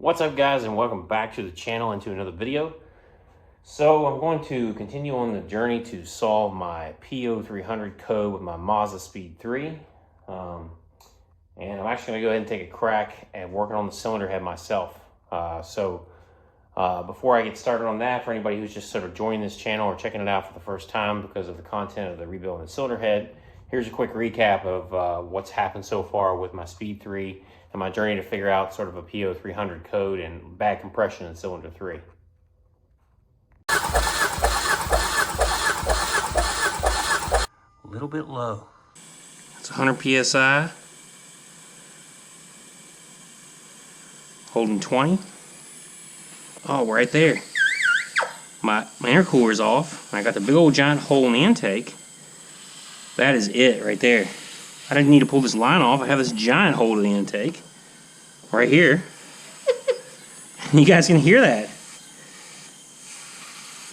What's up, guys, and welcome back to the channel and to another video. So I'm going to continue on the journey to solve my P0300 code with my Mazdaspeed 3. And I'm actually going to go ahead and take a crack at working on the cylinder head myself. Before I get started on that, for anybody who's just sort of joining this channel or checking it out for the first time because of the content of the rebuilding the cylinder head, here's a quick recap of what's happened so far with my Speed 3 and my journey to figure out sort of a P0300 code and bad compression in cylinder 3. A little bit low. It's 100 PSI. Holding 20. Oh, right there. My intercooler's off. I got the big old giant hole in the intake. That is it right there. I didn't need to pull this line off. I have this giant hole in the intake right here. You guys can hear that.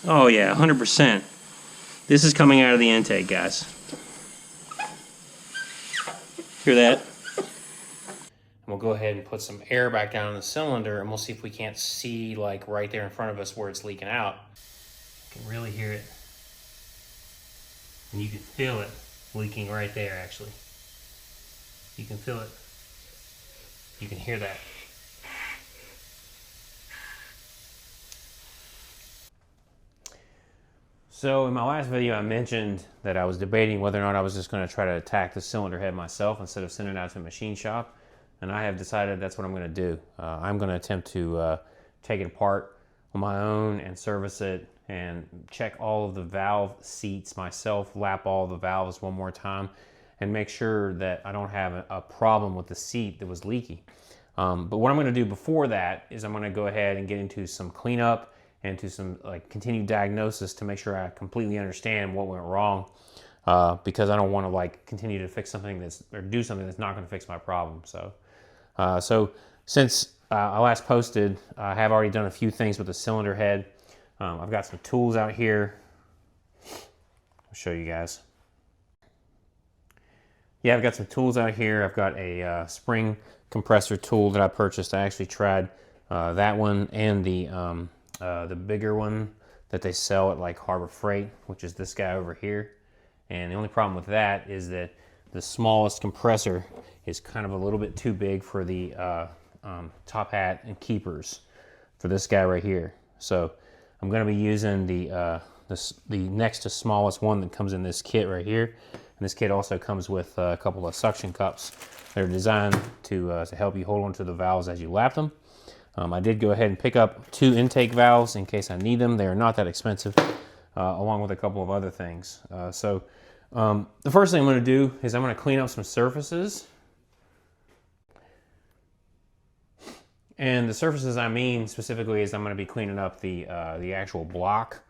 Oh yeah, 100%. This is coming out of the intake, guys. Hear that? We'll go ahead and put some air back down in the cylinder, and we'll see if we can't see, like, right there in front of us where it's leaking out. You can really hear it. And you can feel it leaking right there, actually. You can feel it. You can hear that. So in my last video, I mentioned that I was debating whether or not I was just going to try to attack the cylinder head myself instead of sending it out to a machine shop. And I have decided that's what I'm going to do. I'm going to attempt to take it apart on my own and service it and check all of the valve seats myself, lap all the valves one more time, and make sure that I don't have a problem with the seat that was leaky. But what I'm going to do before that is I'm going to go ahead and get into some cleanup and to some continued diagnosis to make sure I completely understand what went wrong, because I don't want to continue to fix something or do something that's not going to fix my problem. So since I last posted, I have already done a few things with the cylinder head. I've got some tools out here. I'll show you guys. Yeah, I've got some tools out here. I've got a spring compressor tool that I purchased. I actually tried that one and the bigger one that they sell at Harbor Freight, which is this guy over here. And the only problem with that is that the smallest compressor is kind of a little bit too big for the top hat and keepers for this guy right here. So I'm going to be using the next to smallest one that comes in this kit right here. And this kit also comes with a couple of suction cups that are designed to help you hold onto the valves as you lap them. I did go ahead and pick up 2 intake valves in case I need them. They are not that expensive, along with a couple of other things. The first thing I'm going to do is I'm going to clean up some surfaces. And the surfaces I mean specifically is I'm going to be cleaning up the actual block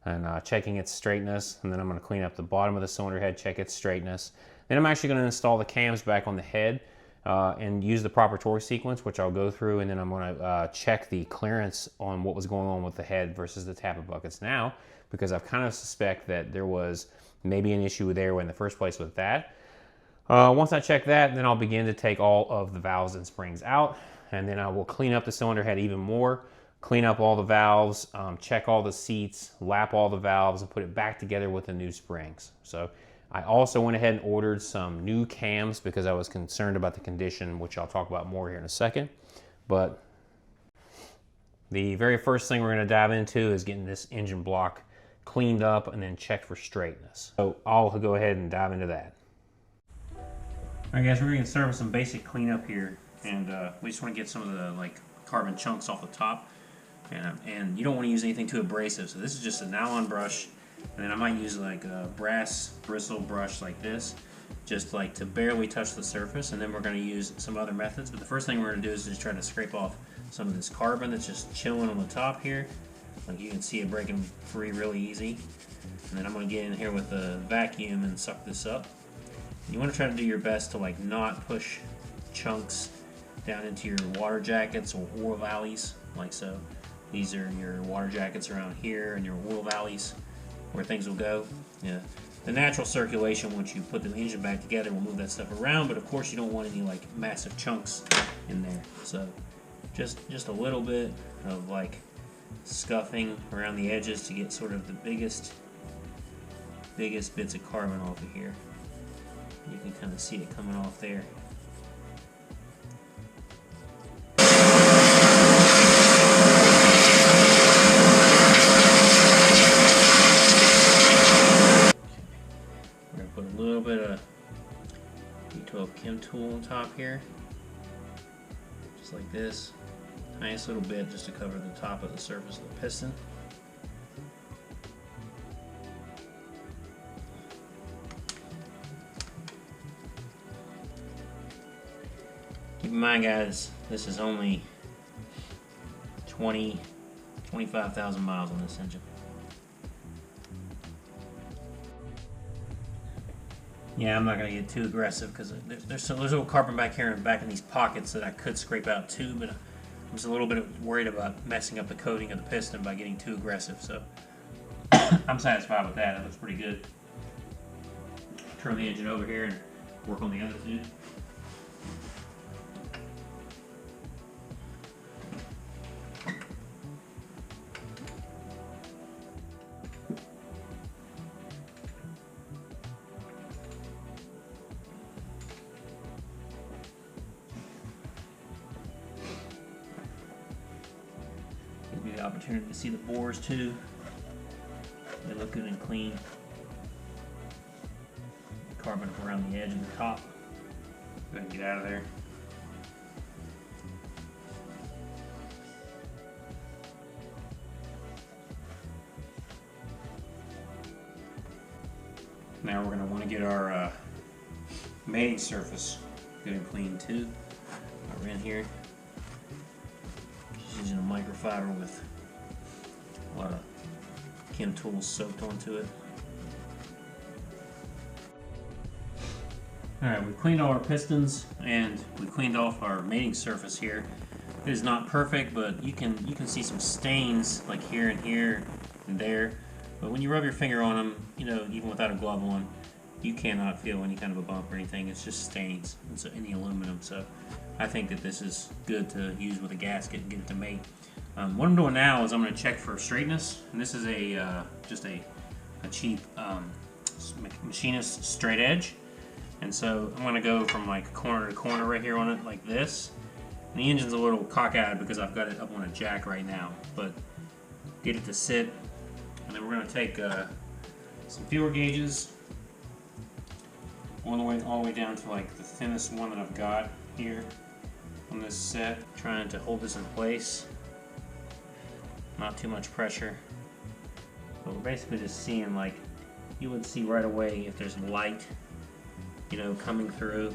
and checking its straightness. And then I'm going to clean up the bottom of the cylinder head, check its straightness. Then I'm actually going to install the cams back on the head and use the proper torque sequence, which I'll go through. And then I'm going to check the clearance on what was going on with the head versus the tappet buckets now, because I've kind of suspect that there was maybe an issue there in the first place with that. Once I check that, then I'll begin to take all of the valves and springs out, and then I will clean up the cylinder head even more, clean up all the valves, check all the seats, lap all the valves, and put it back together with the new springs. So I also went ahead and ordered some new cams because I was concerned about the condition, which I'll talk about more here in a second. But the very first thing we're going to dive into is getting this engine block cleaned up and then checked for straightness. So I'll go ahead and dive into that. All right, guys, we're going to start with some basic cleanup here, and we just want to get some of the carbon chunks off the top, and you don't want to use anything too abrasive. So this is just a nylon brush, and then I might use a brass bristle brush like this, just to barely touch the surface. And then we're going to use some other methods. But the first thing we're going to do is just try to scrape off some of this carbon that's just chilling on the top here. You can see it breaking free really easy. And then I'm going to get in here with the vacuum and suck this up. You want to try to do your best to not push chunks down into your water jackets or oil valleys like so. These are your water jackets around here and your oil valleys where things will go. Yeah. The natural circulation, once you put the engine back together, will move that stuff around, but of course you don't want any massive chunks in there. So just a little bit of like scuffing around the edges to get sort of the biggest bits of carbon off of here. You can kind of see it coming off there. We're going to put a little bit of B12 Chem Tool on top here, just like this. Nice little bit just to cover the top of the surface of the piston. Keep in mind, guys, this is only 25,000 miles on this engine. Yeah, I'm not going to get too aggressive because there's a little carbon back here and back in these pockets that I could scrape out too, but I'm just a little bit worried about messing up the coating of the piston by getting too aggressive. So I'm satisfied with that. That looks pretty good. Turn the engine over here and work on the other two. Gives me the opportunity to see the bores too. They look good and clean. Carbon around the edge and the top. Go ahead and get out of there. Now we're going to want to get our mating surface good and clean too. We're in here. Just using a microfiber with a lot of Chem Tools soaked onto it. Alright, we've cleaned all our pistons and we cleaned off our mating surface here. It is not perfect, but you can see some stains like here and there. But when you rub your finger on them, you know, even without a glove on, you cannot feel any kind of a bump or anything. It's just stains in the aluminum. So I think that this is good to use with a gasket and get it to mate. What I'm doing now is I'm going to check for straightness, and this is just a cheap machinist straight edge. And so I'm going to go from like corner to corner right here on it like this. And the engine's a little cockeyed because I've got it up on a jack right now, but get it to sit. And then we're going to take some feeler gauges all the way down to like the thinnest one that I've got here on this set, trying to hold this in place. Not too much pressure, but we're basically just seeing, like, you would see right away if there's light, you know, coming through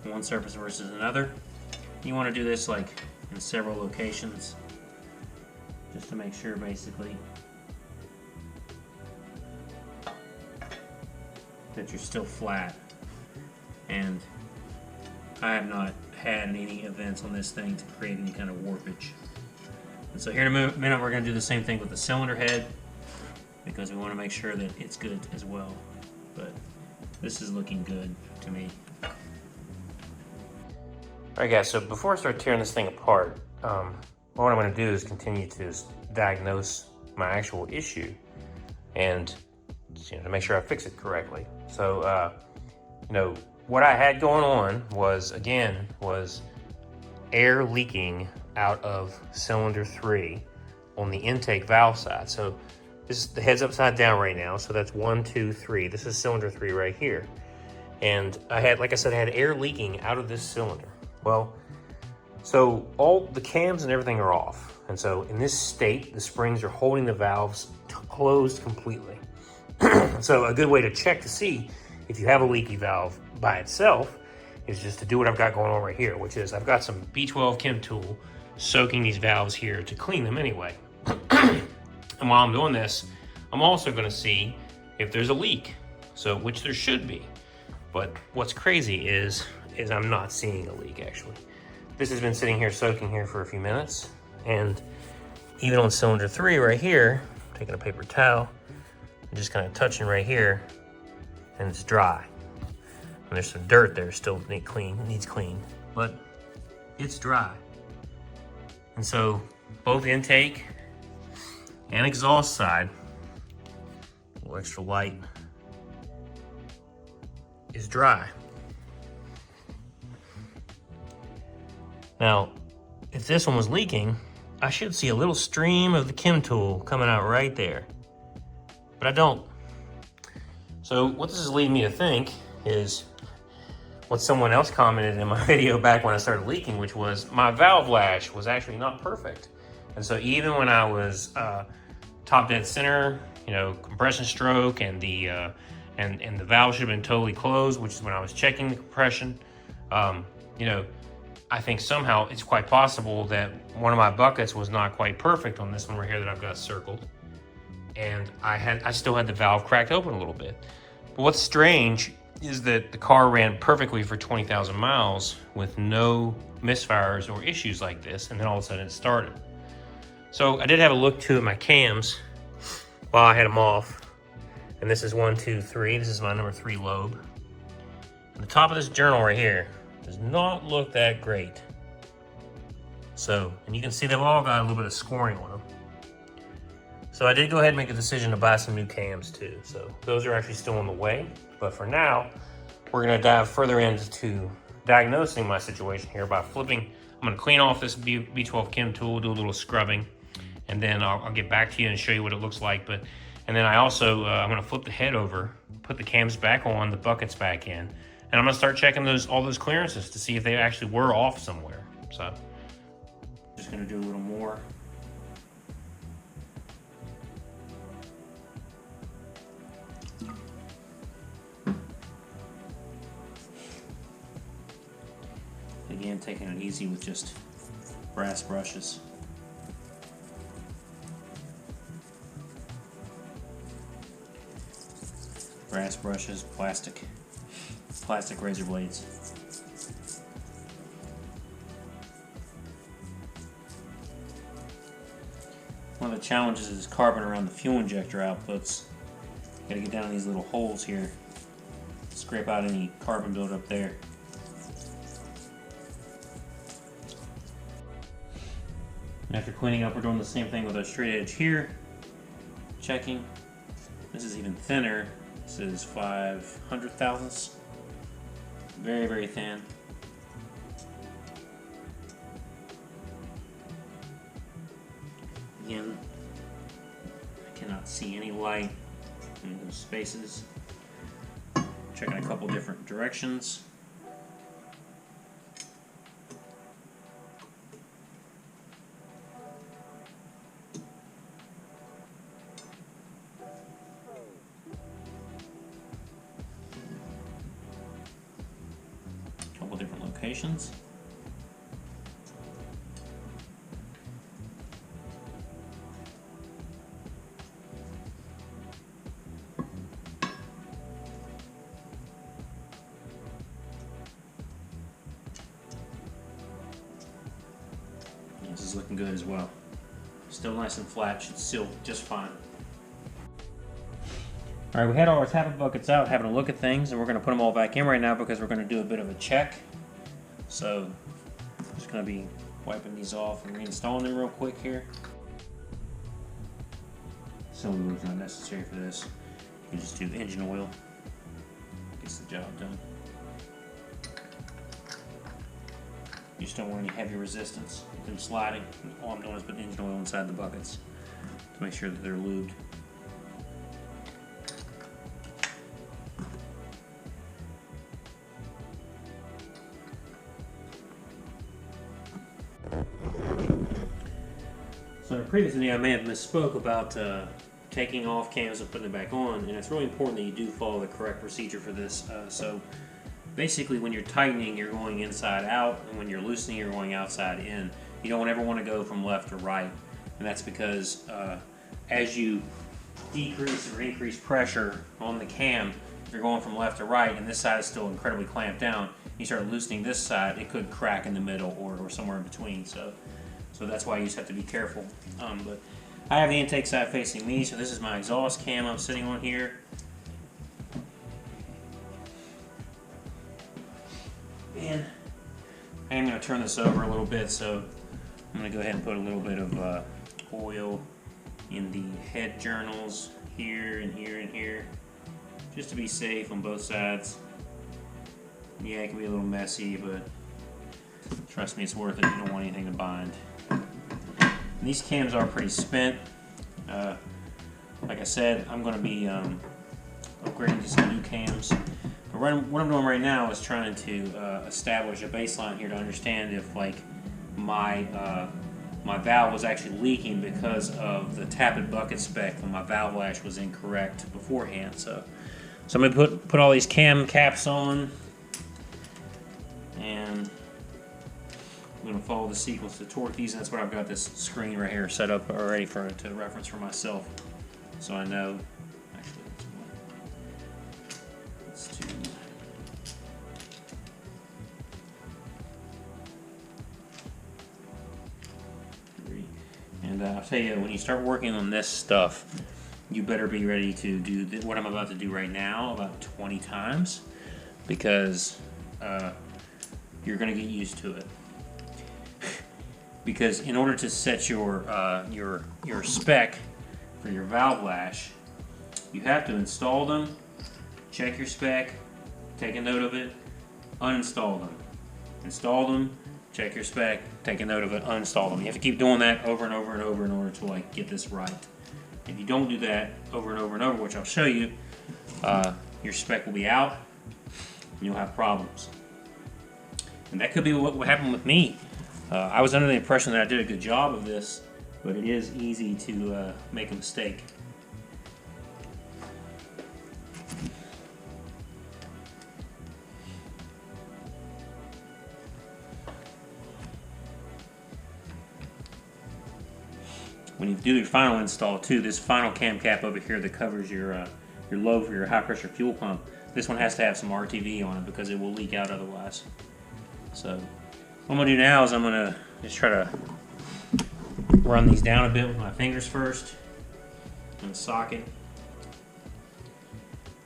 one surface versus another. You want to do this like in several locations just to make sure basically that you're still flat. And I have not had any events on this thing to create any kind of warpage. And so here in a minute we're going to do the same thing with the cylinder head because we want to make sure that it's good as well. But this is looking good to me. Alright guys, so before I start tearing this thing apart, what I'm going to do is continue to diagnose my actual issue and, you know, to make sure I fix it correctly. So, you know, what I had going on was air leaking out of cylinder 3 on the intake valve side. So this is, the head's upside down right now, so that's 1, 2, 3. This is cylinder 3 right here. And I had, like I said, I had air leaking out of this cylinder. Well, so all the cams and everything are off. And so in this state, the springs are holding the valves closed completely. So a good way to check to see if you have a leaky valve by itself is just to do what I've got going on right here, which is I've got some B12 Chem Tool soaking these valves here to clean them anyway. And while I'm doing this, I'm also going to see if there's a leak, so which there should be. But what's crazy is I'm not seeing a leak actually. This has been sitting here soaking here for a few minutes, and even on cylinder 3 right here, I'm taking a paper towel and just kind of touching right here, and it's dry. And there's some dirt there still needs clean, but it's dry. And so both intake and exhaust side, a little extra light, is dry. Now, if this one was leaking, I should see a little stream of the chem tool coming out right there, but I don't. So what this is leading me to think is what someone else commented in my video back when I started leaking, which was my valve lash was actually not perfect. And so even when I was top dead center, you know, compression stroke, and the valve should have been totally closed, which is when I was checking the compression, you know, I think somehow it's quite possible that one of my buckets was not quite perfect on this one right here that I've got circled. And I still had the valve cracked open a little bit. But what's strange is that the car ran perfectly for 20,000 miles with no misfires or issues like this, and then all of a sudden it started. So I did have a look too at my cams while I had them off. And this is 1, 2, 3. This is my number 3 lobe. And the top of this journal right here does not look that great. So, and you can see they've all got a little bit of scoring on them. So I did go ahead and make a decision to buy some new cams too. So those are actually still on the way. But for now, we're gonna dive further into diagnosing my situation here by flipping. I'm gonna clean off this B12 chem tool, do a little scrubbing, and then I'll get back to you and show you what it looks like. And then I also, I'm gonna flip the head over, put the cams back on, the buckets back in, and I'm gonna start checking all those clearances to see if they actually were off somewhere. So, just gonna do a little more. Again, taking it easy with just brass brushes. Brass brushes, plastic razor blades. One of the challenges is carbon around the fuel injector outputs. You gotta get down in these little holes here, scrape out any carbon buildup there. After cleaning up, we're doing the same thing with our straight edge here. Checking. This is even thinner. This is 500 thousandths. Very, very thin. Again, I cannot see any light in those spaces. Checking a couple different directions. Couple different locations. This is looking good as well. Still nice and flat, should seal just fine. All right, we had all our tappet buckets out, having a look at things, and we're going to put them all back in right now because we're going to do a bit of a check. So, I'm just going to be wiping these off and reinstalling them real quick here. Cylinder lube is not necessary for this. You can just do engine oil. Gets the job done. You just don't want any heavy resistance. Them sliding. All I'm doing is putting engine oil inside the buckets to make sure that they're lubed. So in a previous video I may have misspoke about taking off cams and putting it back on, and it's really important that you do follow the correct procedure for this. So basically when you're tightening, you're going inside out, and when you're loosening, you're going outside in. You don't ever want to go from left to right, and that's because as you decrease or increase pressure on the cam, if you're going from left to right and this side is still incredibly clamped down, you start loosening this side, it could crack in the middle or somewhere in between. So that's why you just have to be careful. But I have the intake side facing me, so this is my exhaust cam I'm sitting on here. And I am going to turn this over a little bit, so I'm I'm going to go ahead and put a little bit of oil in the head journals here and here and here, just to be safe on both sides. Yeah, it can be a little messy, but trust me, it's worth it. You don't want anything to bind. And these cams are pretty spent. Like I said, I'm going to be upgrading to some new cams. But what I'm doing right now is trying to establish a baseline here to understand if, like, my valve was actually leaking because of the tappet bucket spec when my valve lash was incorrect beforehand. So I'm going to put all these cam caps on, and I'm going to follow the sequence to torque these, and that's what I've got this screen right here set up already to reference for myself, so I know. Actually, that's 2. And I'll tell you, when you start working on this stuff, you better be ready to do what I'm about to do right now about 20 times, because you're going to get used to it. Because in order to set your spec for your valve lash, you have to install them, check your spec, take a note of it, uninstall them, install them, check your spec, take a note of it, uninstall them. You have to keep doing that over and over and over in order to, like, get this right. If you don't do that over and over and over, which I'll show you, your spec will be out and you'll have problems. And that could be what happened with me. I was under the impression that I did a good job of this, but it is easy to make a mistake. When you do your final install too, this final cam cap over here that covers your lobe for your high pressure fuel pump, this one has to have some RTV on it because it will leak out otherwise. So what I'm going to do now is I'm going to just try to run these down a bit with my fingers first in the socket.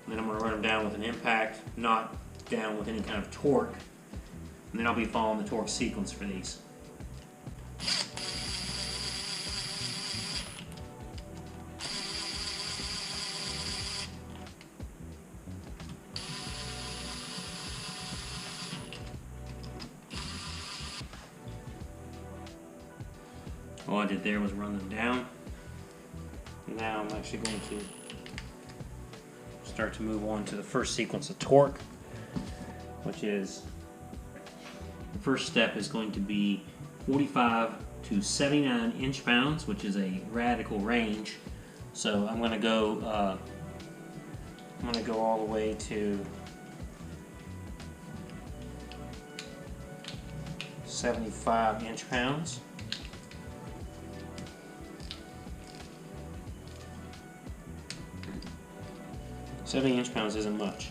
And then I'm going to run them down with an impact, not down with any kind of torque. And then I'll be following the torque sequence for these. All I did there was run them down. Now I'm actually going to start to move on to the first sequence of torque, which is, the first step is going to be 45 to 79 inch-pounds, which is a radical range. So I'm going to go all the way to 75 inch-pounds. 70 inch-pounds isn't much.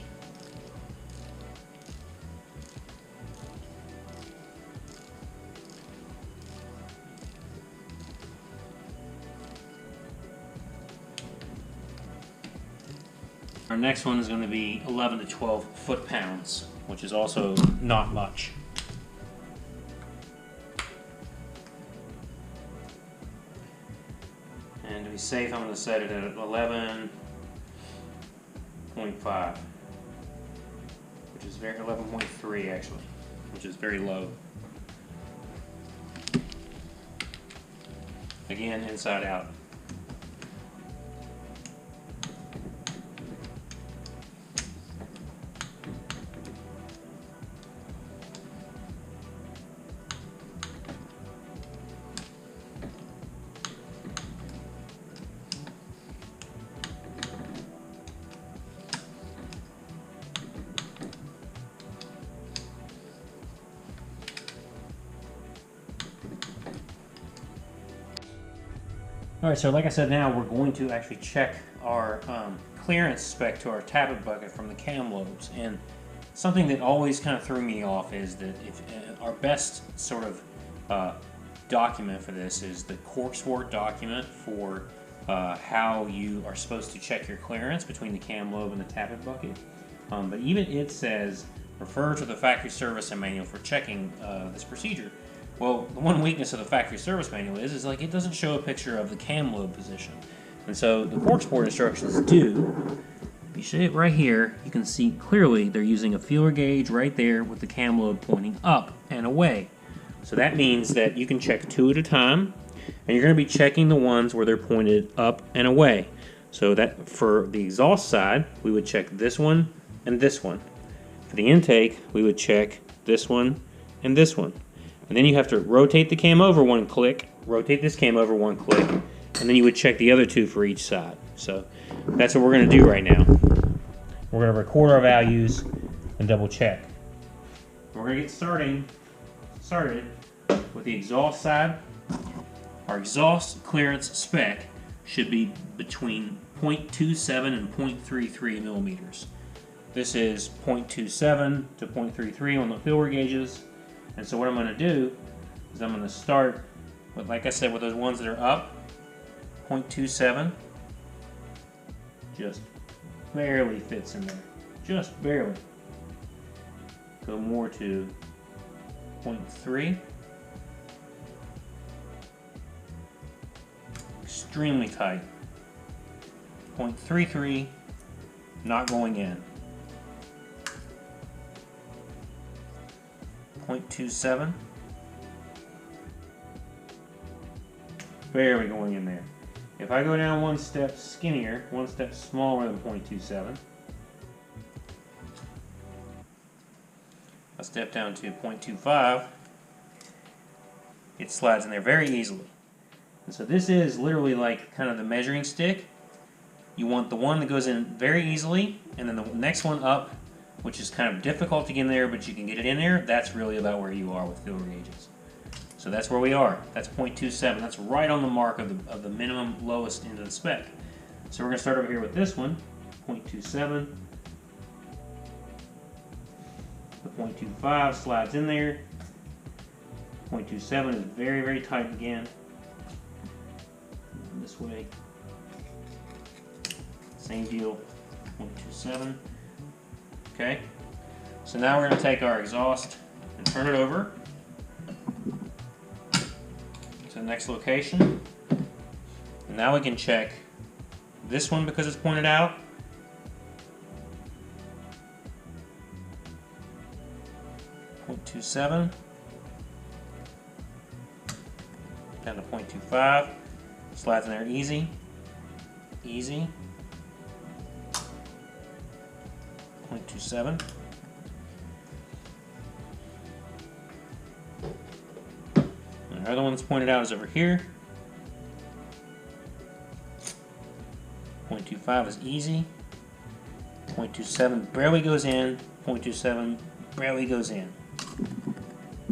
Our next one is going to be 11 to 12 foot-pounds, which is also not much. And to be safe, I'm going to set it at 11.5, which is 11.3 actually, which is very low. Again, inside out. Alright, so like I said, now we're going to actually check our clearance spec to our tappet bucket from the cam lobes. And something that always kind of threw me off is that if our best sort of document for this is the corkswort document for how you are supposed to check your clearance between the cam lobe and the tappet bucket. But even it says, refer to the factory service and manual for checking this procedure. Well, the one weakness of the factory service manual is like it doesn't show a picture of the cam lobe position. And so the cork sport instructions do. If you see it right here, you can see clearly they're using a feeler gauge right there with the cam lobe pointing up and away. So that means that you can check 2 at a time, and you're going to be checking the ones where they're pointed up and away. So that for the exhaust side, we would check this one and this one. For the intake, we would check this one and this one. And then you have to rotate the cam over 1 click, rotate this cam over 1 click, and then you would check the other 2 for each side. So that's what we're going to do right now. We're going to record our values and double check. We're going to get started with the exhaust side. Our exhaust clearance spec should be between 0.27 and 0.33 millimeters. This is 0.27 to 0.33 on the feeler gauges. And so what I'm going to do is I'm going to start with, like I said, with those ones that are up, 0.27, just barely fits in there, just barely. Go more to 0.3, extremely tight, 0.33, not going in. 0.27, barely going in there. If I go down 1 step skinnier, 1 step smaller than 0.27, I step down to 0.25, it slides in there very easily. And so this is literally like kind of the measuring stick. You want the one that goes in very easily, and then the next one up, which is kind of difficult to get in there, but you can get it in there. That's really about where you are with feeler gauges. So that's where we are. That's 0.27. That's right on the mark of the minimum lowest end of the spec. So we're going to start over here with this one, 0.27. The 0.25 slides in there. 0.27 is very, very tight again. This way. Same deal, 0.27. Okay, so now we're going to take our exhaust and turn it over to the next location. And now we can check this one because it's pointed out. .27 down to 0.25. Slides in there easy, easy. 0.27. And the other one that's pointed out is over here. 0.25 is easy. 0.27 barely goes in. 0.27 barely goes in.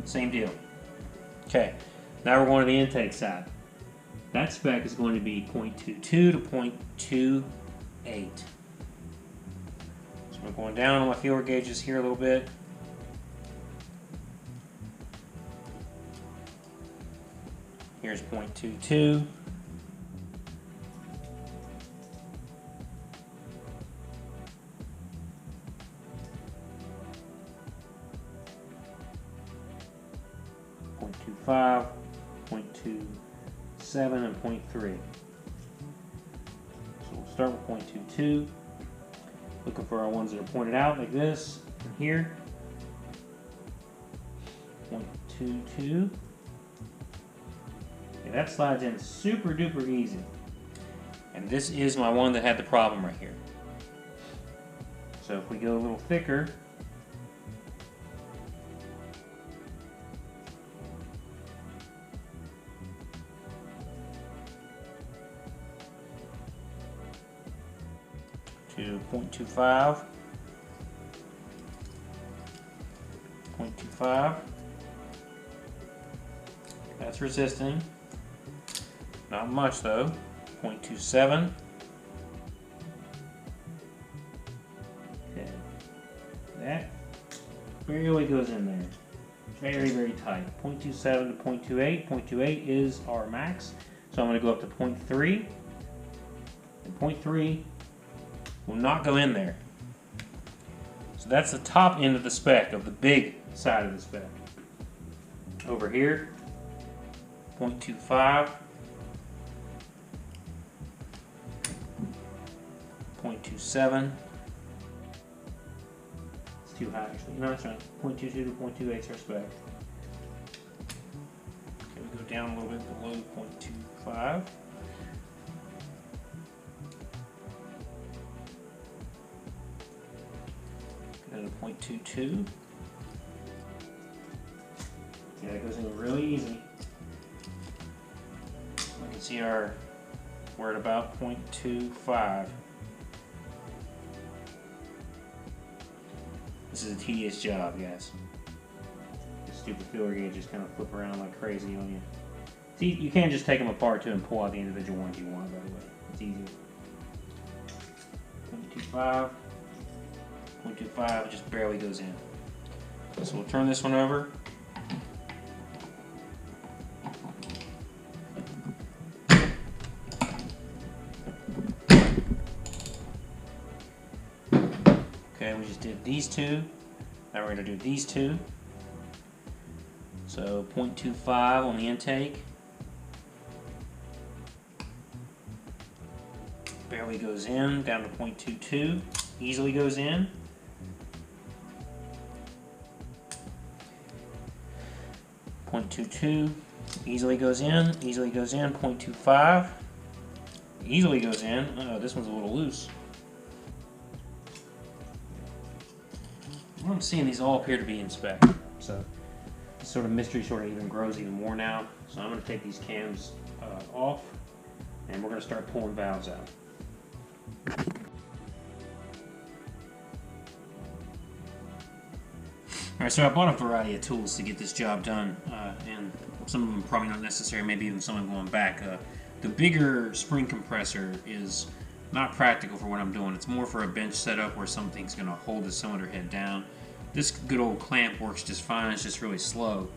Same deal. Okay, now we're going to the intake side. That spec is going to be 0.22 to 0.28. So I'm going down on my feeler gauges here a little bit. Here's 0.22. .25, 0.27, and 0.3. So we'll start with 0.22. Looking for our ones that are pointed out like this, and here. 0.22. Okay, that slides in super duper easy. And this is my one that had the problem right here. So if we go a little thicker, to 0.25, 0.25. That's resisting. Not much though. 0.27. Okay. That barely goes in there. Very, very tight. 0.27 to 0.28. 0.28 is our max. So I'm going to go up to 0.3. And 0.3 will not go in there. So that's the top end of the spec, of the big side of the spec. Over here, 0.25, 0.27. It's too high actually. No, it's not. 0.22 to 0.28 respect. Okay, we go down a little bit below 0.25. Go down to 0.22. Yeah, it goes in really easy. We can see we're at about 0.25. This is a tedious job, guys. The stupid filler gauge just kind of flip around like crazy on you. See, you can't just take them apart too and pull out the individual ones you want, by the way. It's easy. 0.25. 0.25 just barely goes in. So we'll turn this one over. Okay, we just did these two. Now we're going to do these two. So 0.25 on the intake. Barely goes in, down to 0.22. Easily goes in. 0.22. Easily goes in. Easily goes in. 0.25. Easily goes in. Oh, this one's a little loose. I'm seeing these all appear to be in spec, so this sort of mystery sort of even grows even more now. So I'm going to take these cams off, and we're going to start pulling valves out. Alright, so I bought a variety of tools to get this job done, and some of them probably not necessary, maybe even some of them going back. The bigger spring compressor is not practical for what I'm doing. It's more for a bench setup where something's going to hold the cylinder head down. This good old clamp works just fine, it's just really slow.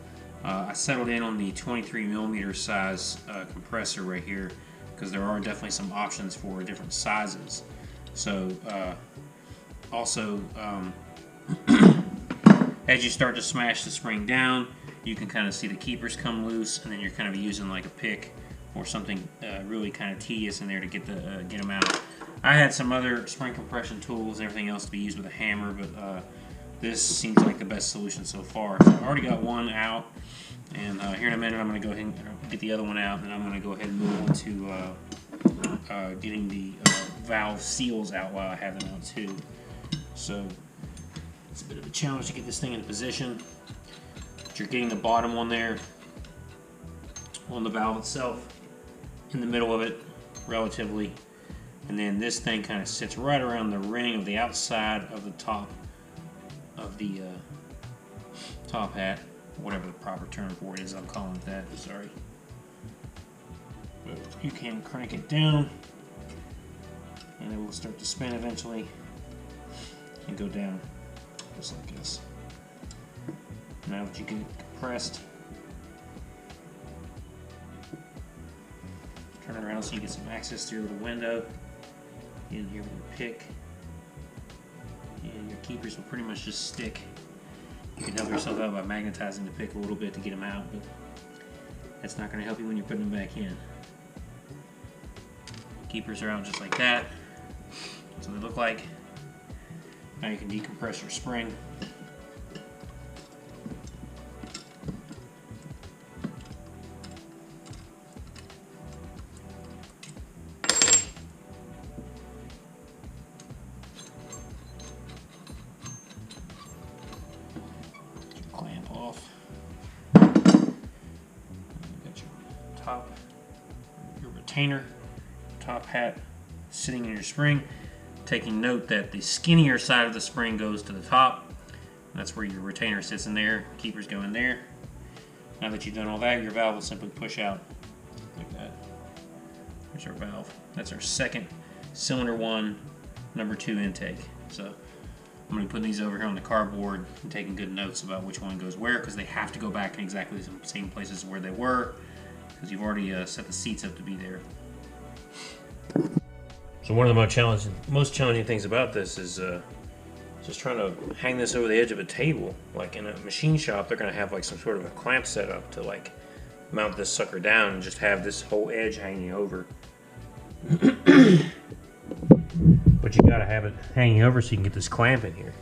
I settled in on the 23mm size compressor right here because there are definitely some options for different sizes. So also as you start to smash the spring down, you can kind of see the keepers come loose, and then you're kind of using like a pick or something really kind of tedious in there to get them out. I had some other spring compression tools and everything else to be used with a hammer, but this seems like the best solution so far. So I've already got one out, and here in a minute I'm going to go ahead and get the other one out, and I'm going to go ahead and move on to getting the valve seals out while I have them out too. So it's a bit of a challenge to get this thing in position. But you're getting the bottom one there on the valve itself, in the middle of it, relatively, and then this thing kind of sits right around the ring of the outside of the top of the top hat, whatever the proper term for it is. I'm calling it that. Sorry. But you can crank it down, and it will start to spin eventually and go down, just like this. Now that you get it compressed, turn it around so you get some access through the window. In here with a pick, and your keepers will pretty much just stick. You can help yourself out by magnetizing the pick a little bit to get them out, but that's not going to help you when you're putting them back in. Keepers are out just like that. That's what they look like. Now you can decompress your spring. Clamp off. You got your top, your retainer, top hat sitting in your spring. Taking note that the skinnier side of the spring goes to the top. That's where your retainer sits in there. Keepers go in there. Now that you've done all that, your valve will simply push out like that. There's our valve. That's our second cylinder 1, number 2 intake. So I'm going to be putting these over here on the cardboard and taking good notes about which one goes where, because they have to go back in exactly the same places where they were, because you've already set the seats up to be there. So one of the most challenging things about this is just trying to hang this over the edge of a table. Like in a machine shop, they're going to have like some sort of a clamp set up to like mount this sucker down and just have this whole edge hanging over. But you gotta have it hanging over so you can get this clamp in here.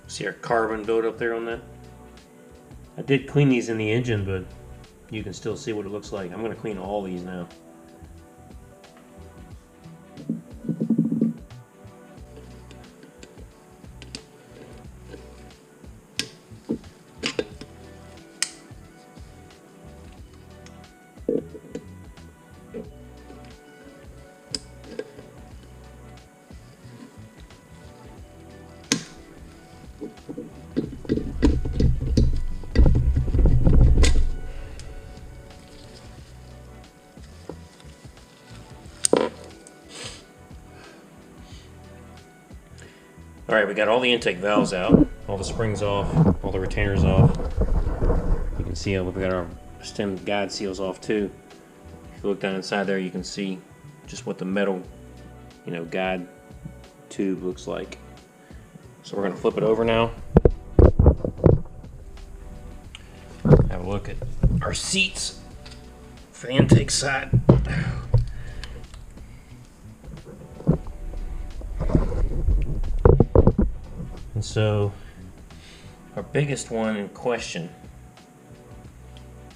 See our carbon build up there on that? I did clean these in the engine, but you can still see what it looks like. I'm going to clean all these now. Alright, we got all the intake valves out, all the springs off, all the retainers off. You can see we've got our stem guide seals off too. If you look down inside there, you can see just what the metal, guide tube looks like. So we're going to flip it over now. Have a look at our seats for the intake side. And so our biggest one in question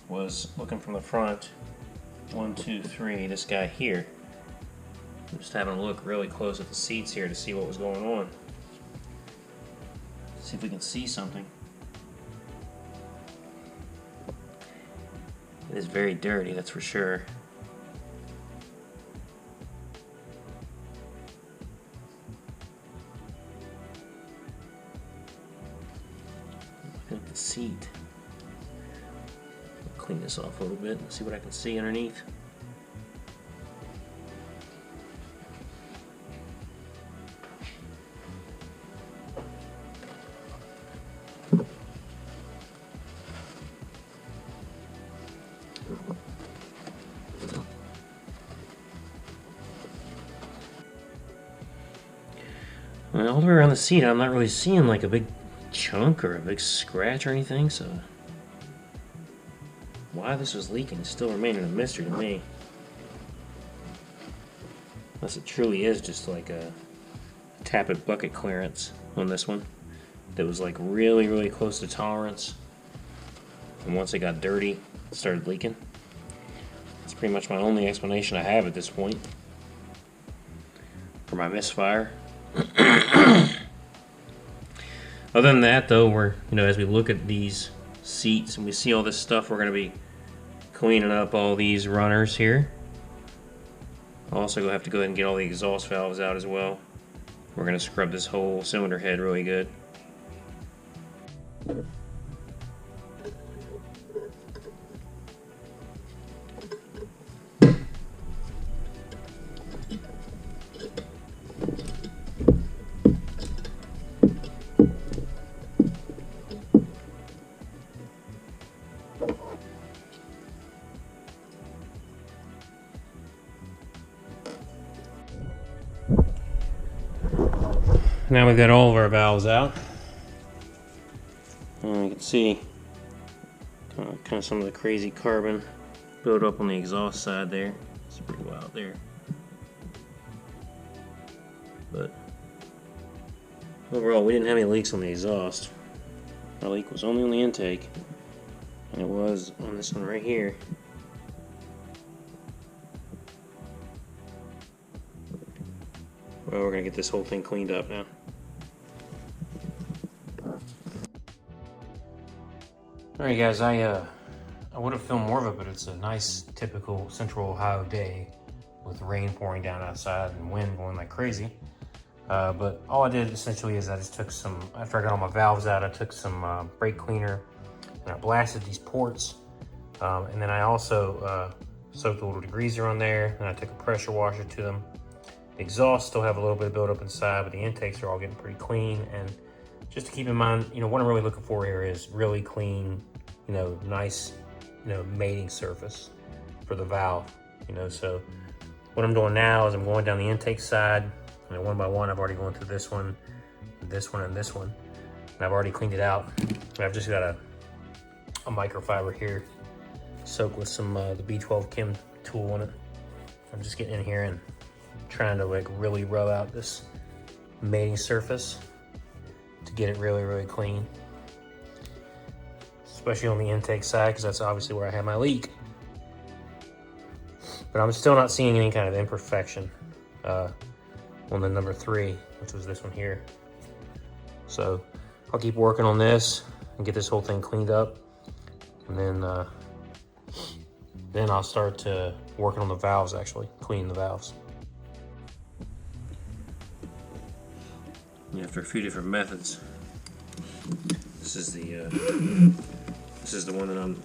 was looking from the front. 1, 2, 3, this guy here. I'm just having a look really close at the seats here to see what was going on. See if we can see something. It is very dirty, that's for sure. Look at the seat. I'll clean this off a little bit and see what I can see underneath. Well, all the way around the seat, I'm not really seeing like a big chunk or a big scratch or anything, so why this was leaking is still remaining a mystery to me. Unless it truly is just like a tappet bucket clearance on this one that was like really, really close to tolerance, and once it got dirty, it started leaking. That's pretty much my only explanation I have at this point for my misfire. Other than that, though, we're, as we look at these seats and we see all this stuff, we're going to be cleaning up all these runners here. Also, we'll have to go ahead and get all the exhaust valves out as well. We're going to scrub this whole cylinder head really good. Now we've got all of our valves out. And you can see kind of some of the crazy carbon build up on the exhaust side there. It's pretty wild there. But overall, we didn't have any leaks on the exhaust. Our leak was only on the intake, and it was on this one right here. Well, we're gonna get this whole thing cleaned up now. Alright guys, I would have filmed more of it, but it's a nice typical Central Ohio day with rain pouring down outside and wind going like crazy. But all I did essentially is I just took some, after I got all my valves out, I took some brake cleaner and I blasted these ports. And then I also soaked a little degreaser on there, and I took a pressure washer to them. The exhausts still have a little bit of buildup inside, but the intakes are all getting pretty clean. And just to keep in mind, you know, what I'm really looking for here is really clean, you know, nice, you know, mating surface for the valve, you know. So what I'm doing now is I'm going down the intake side, and one by one, I've already gone through this one, and this one, and this one. And I've already cleaned it out. And I've just got a microfiber here, soaked with some the B12 Chem tool on it. I'm just getting in here and trying to like really rub out this mating surface to get it really, really clean. Especially on the intake side, because that's obviously where I have my leak. But I'm still not seeing any kind of imperfection on the number 3, which was this one here. So I'll keep working on this and get this whole thing cleaned up, and then I'll start working on the valves, actually cleaning the valves. After a few different methods, this is the one that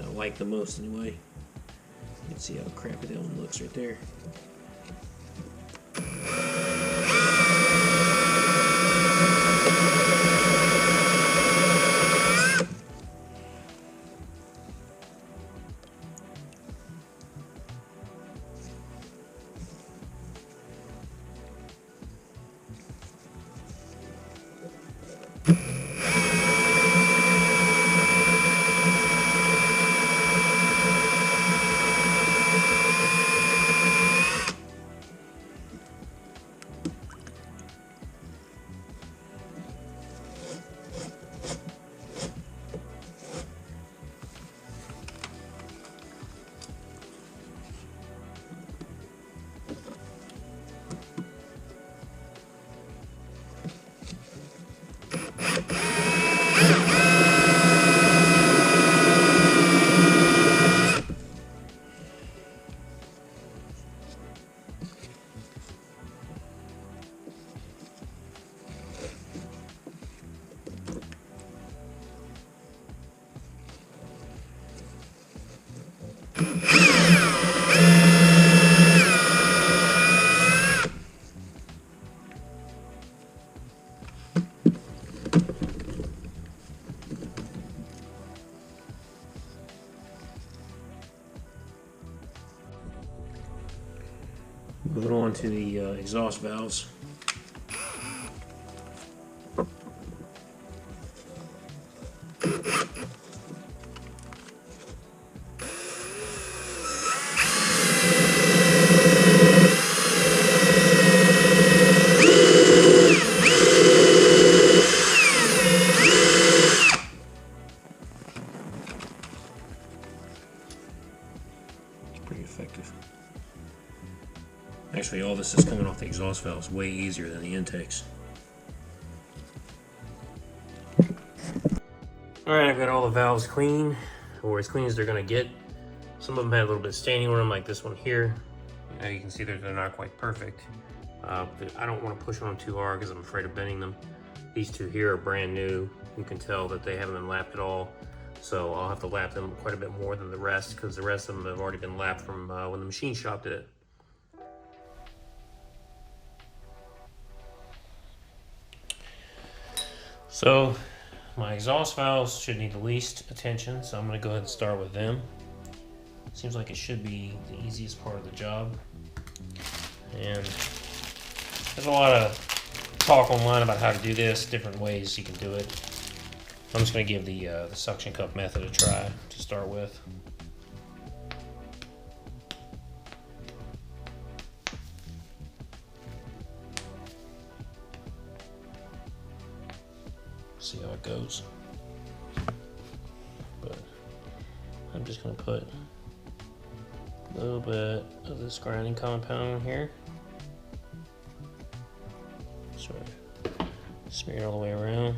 I like the most anyway. You can see how crappy that one looks right there. Moving on to the exhaust valves. Pretty effective. Actually, all this is coming off the exhaust valves way easier than the intakes. Alright, I've got all the valves clean, or as clean as they're going to get. Some of them had a little bit of staining on them, like this one here. You can see that they're not quite perfect. But I don't want to push on them too hard because I'm afraid of bending them. These two here are brand new. You can tell that they haven't been lapped at all. So I'll have to lap them quite a bit more than the rest, because the rest of them have already been lapped from when the machine shop did it. So my exhaust valves should need the least attention, so I'm going to go ahead and start with them. Seems like it should be the easiest part of the job. And there's a lot of talk online about how to do this, different ways you can do it. I'm just going to give the suction cup method a try to start with. See how it goes. But I'm just going to put a little bit of this grinding compound in here. Sort of smear it all the way around.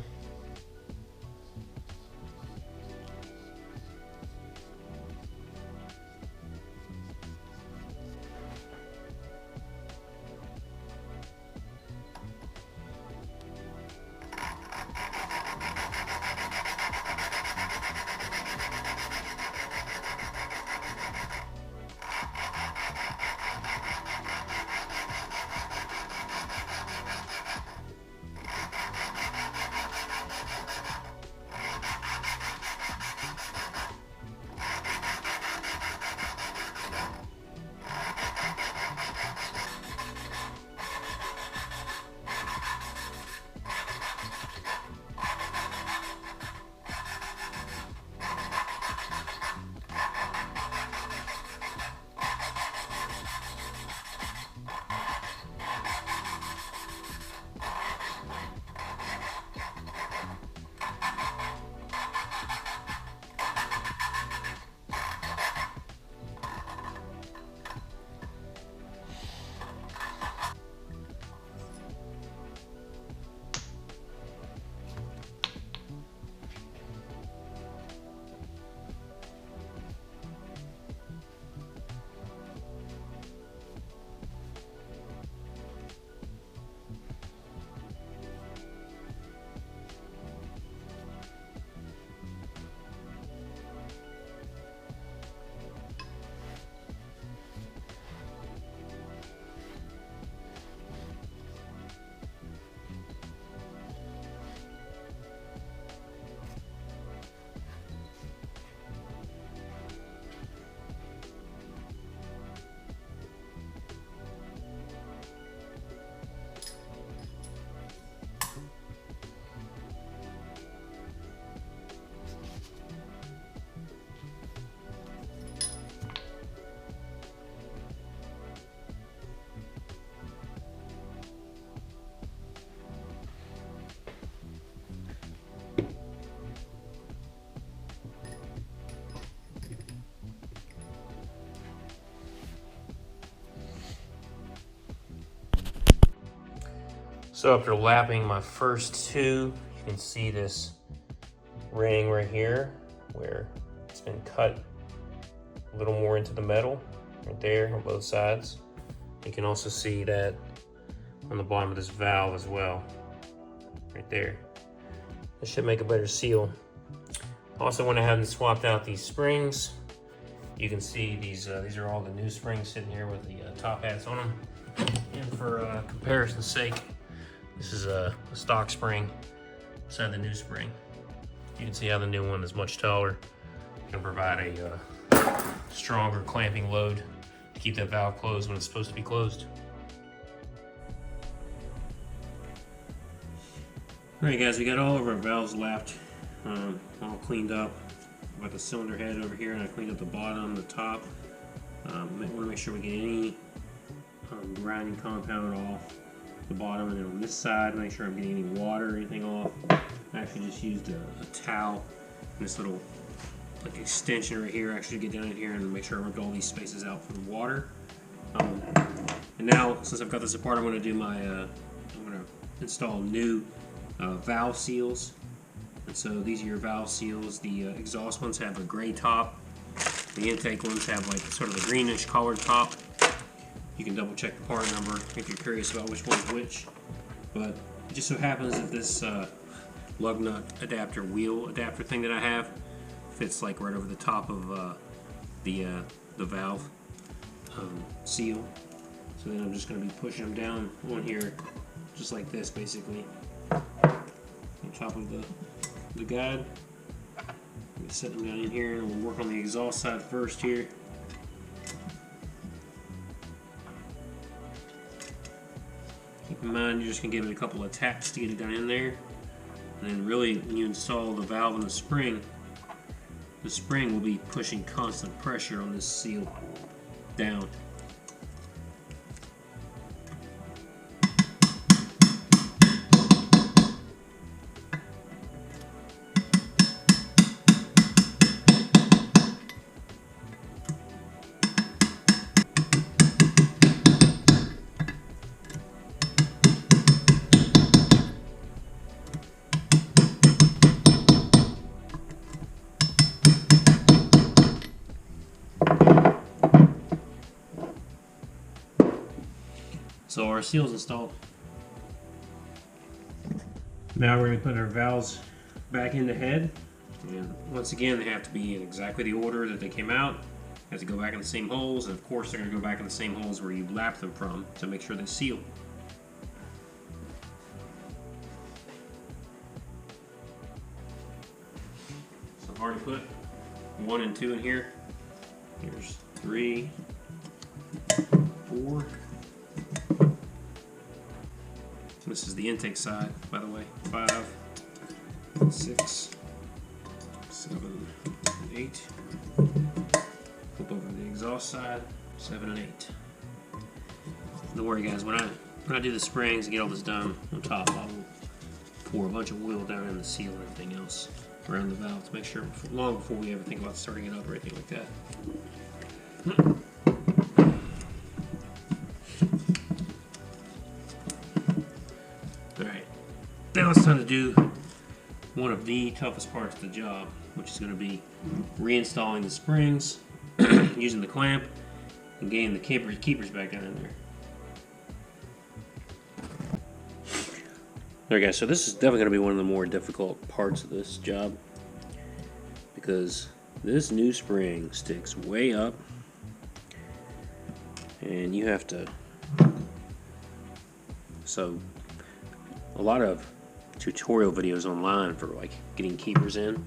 So after lapping my first two, you can see this ring right here where it's been cut a little more into the metal right there on both sides. You can also see that on the bottom of this valve as well, right there. This should make a better seal. Also went ahead and swapped out these springs. You can see these are all the new springs sitting here with the top hats on them. And for comparison's sake, this is a stock spring beside the new spring. You can see how the new one is much taller. Can provide a stronger clamping load to keep that valve closed when it's supposed to be closed. Alright guys, we got all of our valves lapped, all cleaned up. Got the cylinder head over here, and I cleaned up the bottom, the top. Want to make sure we get any grinding compound off the bottom, and then on this side, make sure I'm getting any water or anything off. I actually just used a towel and this little like extension right here. Actually get down in here and make sure I ripped all these spaces out for the water. And now, since I've got this apart, I'm going to do my I'm going to install new valve seals. And so these are your valve seals. The exhaust ones have a gray top. The intake ones have like sort of a greenish colored top. You can double check the part number if you're curious about which one's which. But it just so happens that this lug nut adapter, wheel adapter thing that I have fits like right over the top of the valve seal. So then I'm just going to be pushing them down on here just like this, basically, on top of the guide. I'm set them down in here, and we'll work on the exhaust side first here. Keep in mind, you're just going to give it a couple of taps to get it down in there. And then really, when you install the valve and the spring will be pushing constant pressure on this seal down. So our seal's installed. Now we're going to put our valves back in the head. And once again, they have to be in exactly the order that they came out. They have to go back in the same holes, and of course they're going to go back in the same holes where you lapped them from to make sure they seal. So I've already put 1 and 2 in here. Here's 3, 4. This is the intake side, by the way. 5, 6, 7, 8. Flip over to the exhaust side, 7 and 8. Don't worry, guys. When I do the springs and get all this done on top, I'll pour a bunch of oil down in the seal and everything else around the valve to make sure, long before we ever think about starting it up or anything like that. Alright, now it's time to do one of the toughest parts of the job, which is going to be reinstalling the springs, using the clamp, and getting the keepers back down in there. Alright guys, so this is definitely going to be one of the more difficult parts of this job, because this new spring sticks way up, and you have to, so a lot of tutorial videos online for like getting keepers in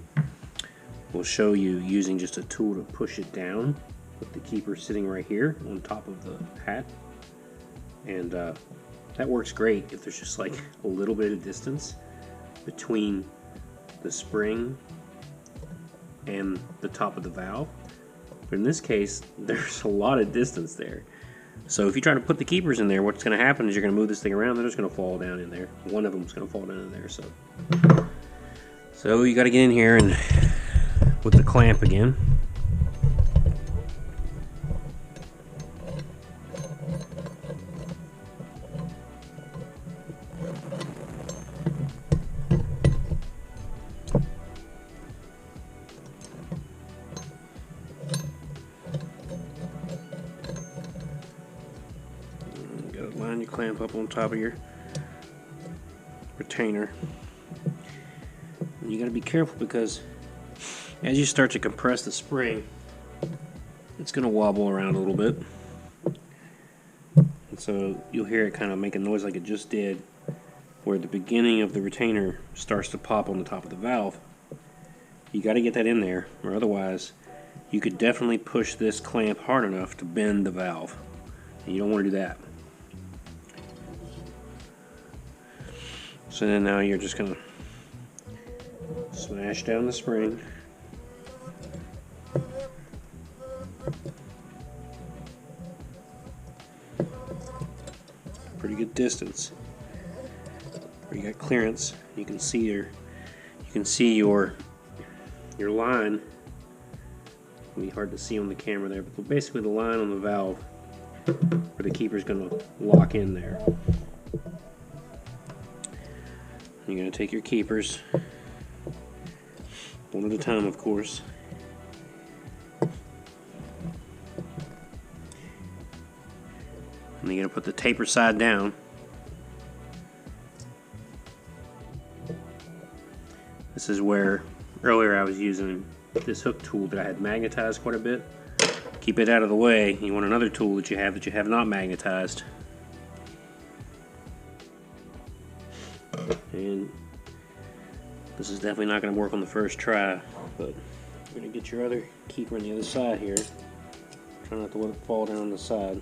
will show you using just a tool to push it down with the keeper sitting right here on top of the hat, and that works great if there's just like a little bit of distance between the spring and the top of the valve. But in this case, there's a lot of distance there. So if you try to put the keepers in there, what's going to happen is you're going to move this thing around, they're just going to fall down in there. One of them is going to fall down in there. So you got to get in here and with the clamp again. Line your clamp up on top of your retainer. And you got to be careful, because as you start to compress the spring, it's going to wobble around a little bit. And so you'll hear it kind of make a noise like it just did, where the beginning of the retainer starts to pop on the top of the valve. You got to get that in there, or otherwise you could definitely push this clamp hard enough to bend the valve. And you don't want to do that. So then now you're just going to smash down the spring. Pretty good distance. Where you got clearance. You can see your line. It'll be hard to see on the camera there, but basically the line on the valve where the keeper is going to lock in there. You're going to take your keepers, one at a time, of course. And you're going to put the taper side down. This is where earlier I was using this hook tool that I had magnetized quite a bit. Keep it out of the way. You want another tool that you have not magnetized. And this is definitely not going to work on the first try, but you're going to get your other keeper on the other side here. Try not to let it fall down the side.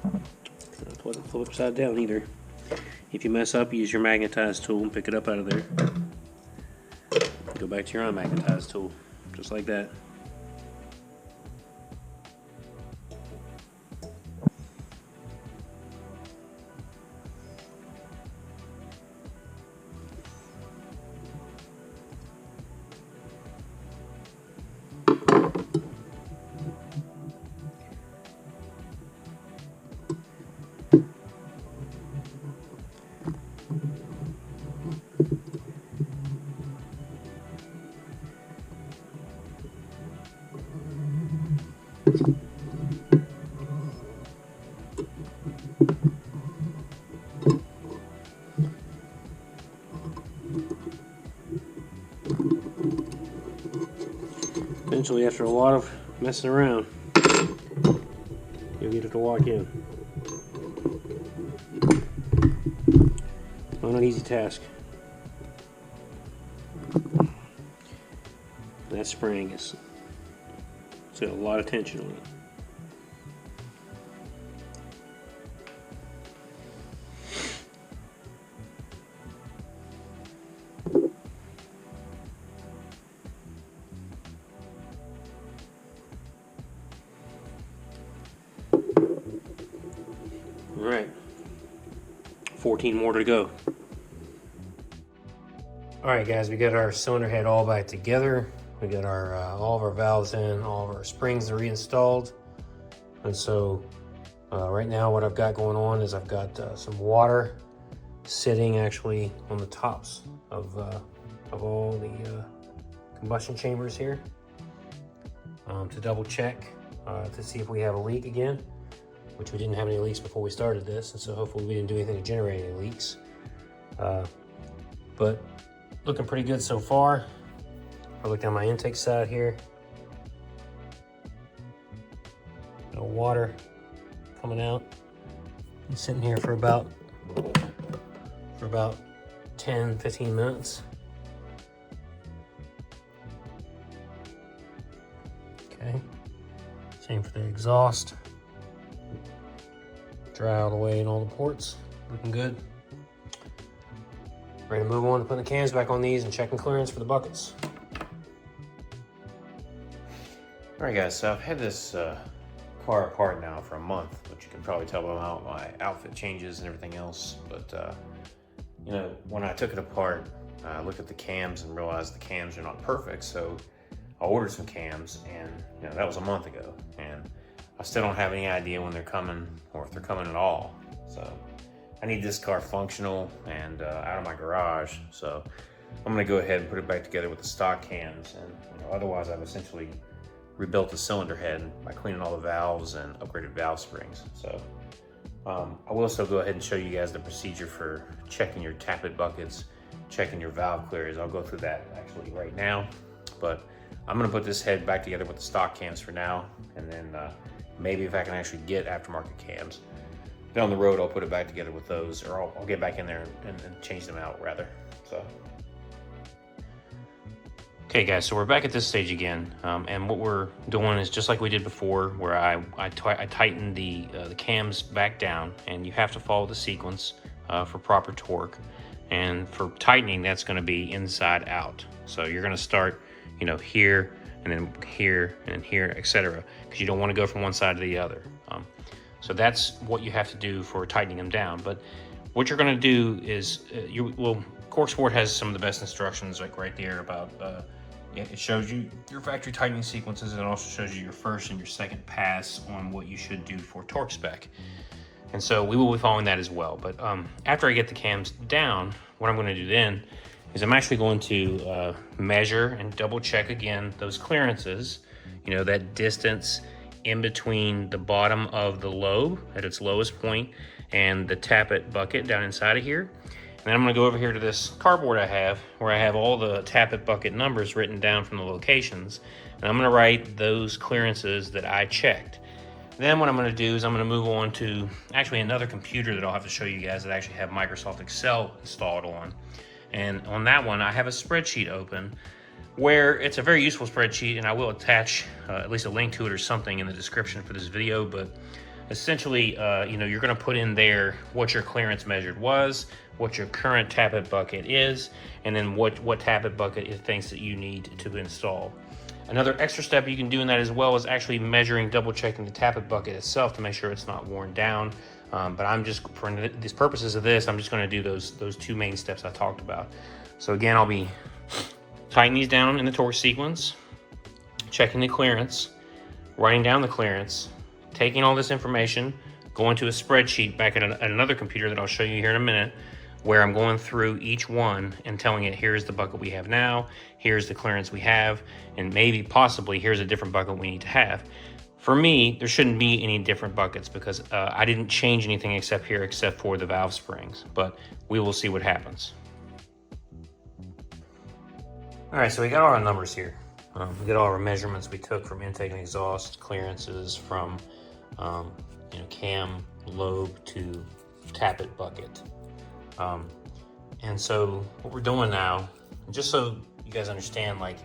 Try not to let it fall upside down either. If you mess up, use your magnetized tool and pick it up out of there. Go back to your unmagnetized tool, just like that. Eventually, after a lot of messing around, you'll get it to lock in. Not an easy task. That spring is, it's got a lot of tension on it. All right, 14 more to go. All right, guys, we got our cylinder head all back together. We got our all of our valves in, all of our springs are reinstalled. And so right now what I've got going on is I've got some water sitting actually on the tops of all the combustion chambers here to double check to see if we have a leak again, which we didn't have any leaks before we started this, and so hopefully we didn't do anything to generate any leaks. But looking pretty good so far. I look down my intake side here. No water coming out. I'm sitting here for about 10-15 minutes. Okay. Same for the exhaust. Dry all the way in all the ports. Looking good. Ready to move on to putting the cams back on these and checking clearance for the buckets. All right, guys, so I've had this car apart now for a month, which you can probably tell by my outfit changes and everything else. But, you know, when I took it apart, I looked at the cams and realized the cams are not perfect. So I ordered some cams, and, you know, that was a month ago. And I still don't have any idea when they're coming or if they're coming at all. So I need this car functional and out of my garage. So I'm gonna go ahead and put it back together with the stock cams. And, you know, otherwise I've essentially rebuilt the cylinder head by cleaning all the valves and upgraded valve springs. So I will also go ahead and show you guys the procedure for checking your tappet buckets, checking your valve clearance. I'll go through that actually right now, but I'm gonna put this head back together with the stock cams for now, and then maybe if I can actually get aftermarket cams down the road, I'll put it back together with those, or I'll get back in there and change them out rather. So. Okay, guys, so we're back at this stage again, and what we're doing is just like we did before, where I tightened the cams back down, and you have to follow the sequence for proper torque. And for tightening, that's going to be inside out. So you're going to start, you know, here, and then here, and then here, etc., because you don't want to go from one side to the other. So that's what you have to do for tightening them down. But what you're going to do is, Cork Sport has some of the best instructions, like right there about. It shows you your factory tightening sequences, and it also shows you your first and your second pass on what you should do for torque spec. And so we will be following that as well. But after I get the cams down, what I'm going to do then is I'm actually going to measure and double check again those clearances, you know, that distance in between the bottom of the lobe at its lowest point and the tappet bucket down inside of here. And then I'm going to go over here to this cardboard I have, where I have all the tappet bucket numbers written down from the locations. And I'm going to write those clearances that I checked. Then what I'm going to do is I'm going to move on to actually another computer that I'll have to show you guys that actually have Microsoft Excel installed on. And on that one, I have a spreadsheet open where it's a very useful spreadsheet, and I will attach at least a link to it or something in the description for this video. But essentially, you know, you're going to put in there what your clearance measured was, what your current tappet bucket is, and then what tappet bucket it thinks that you need to install. Another extra step you can do in that as well is actually measuring, double checking the tappet bucket itself to make sure it's not worn down. But I'm just, for these purposes of this, I'm just going to do those two main steps I talked about. So again, I'll be tightening these down in the torque sequence, checking the clearance, writing down the clearance, taking all this information, going to a spreadsheet back at another computer that I'll show you here in a minute, where I'm going through each one and telling it, here's the bucket we have now, here's the clearance we have, and maybe possibly here's a different bucket we need to have. For me, there shouldn't be any different buckets because I didn't change anything except for the valve springs, but we will see what happens. All right, so we got all our numbers here. We get all our measurements we took from intake and exhaust, clearances from cam, lobe to tappet bucket. And so what we're doing now, just so you guys understand, like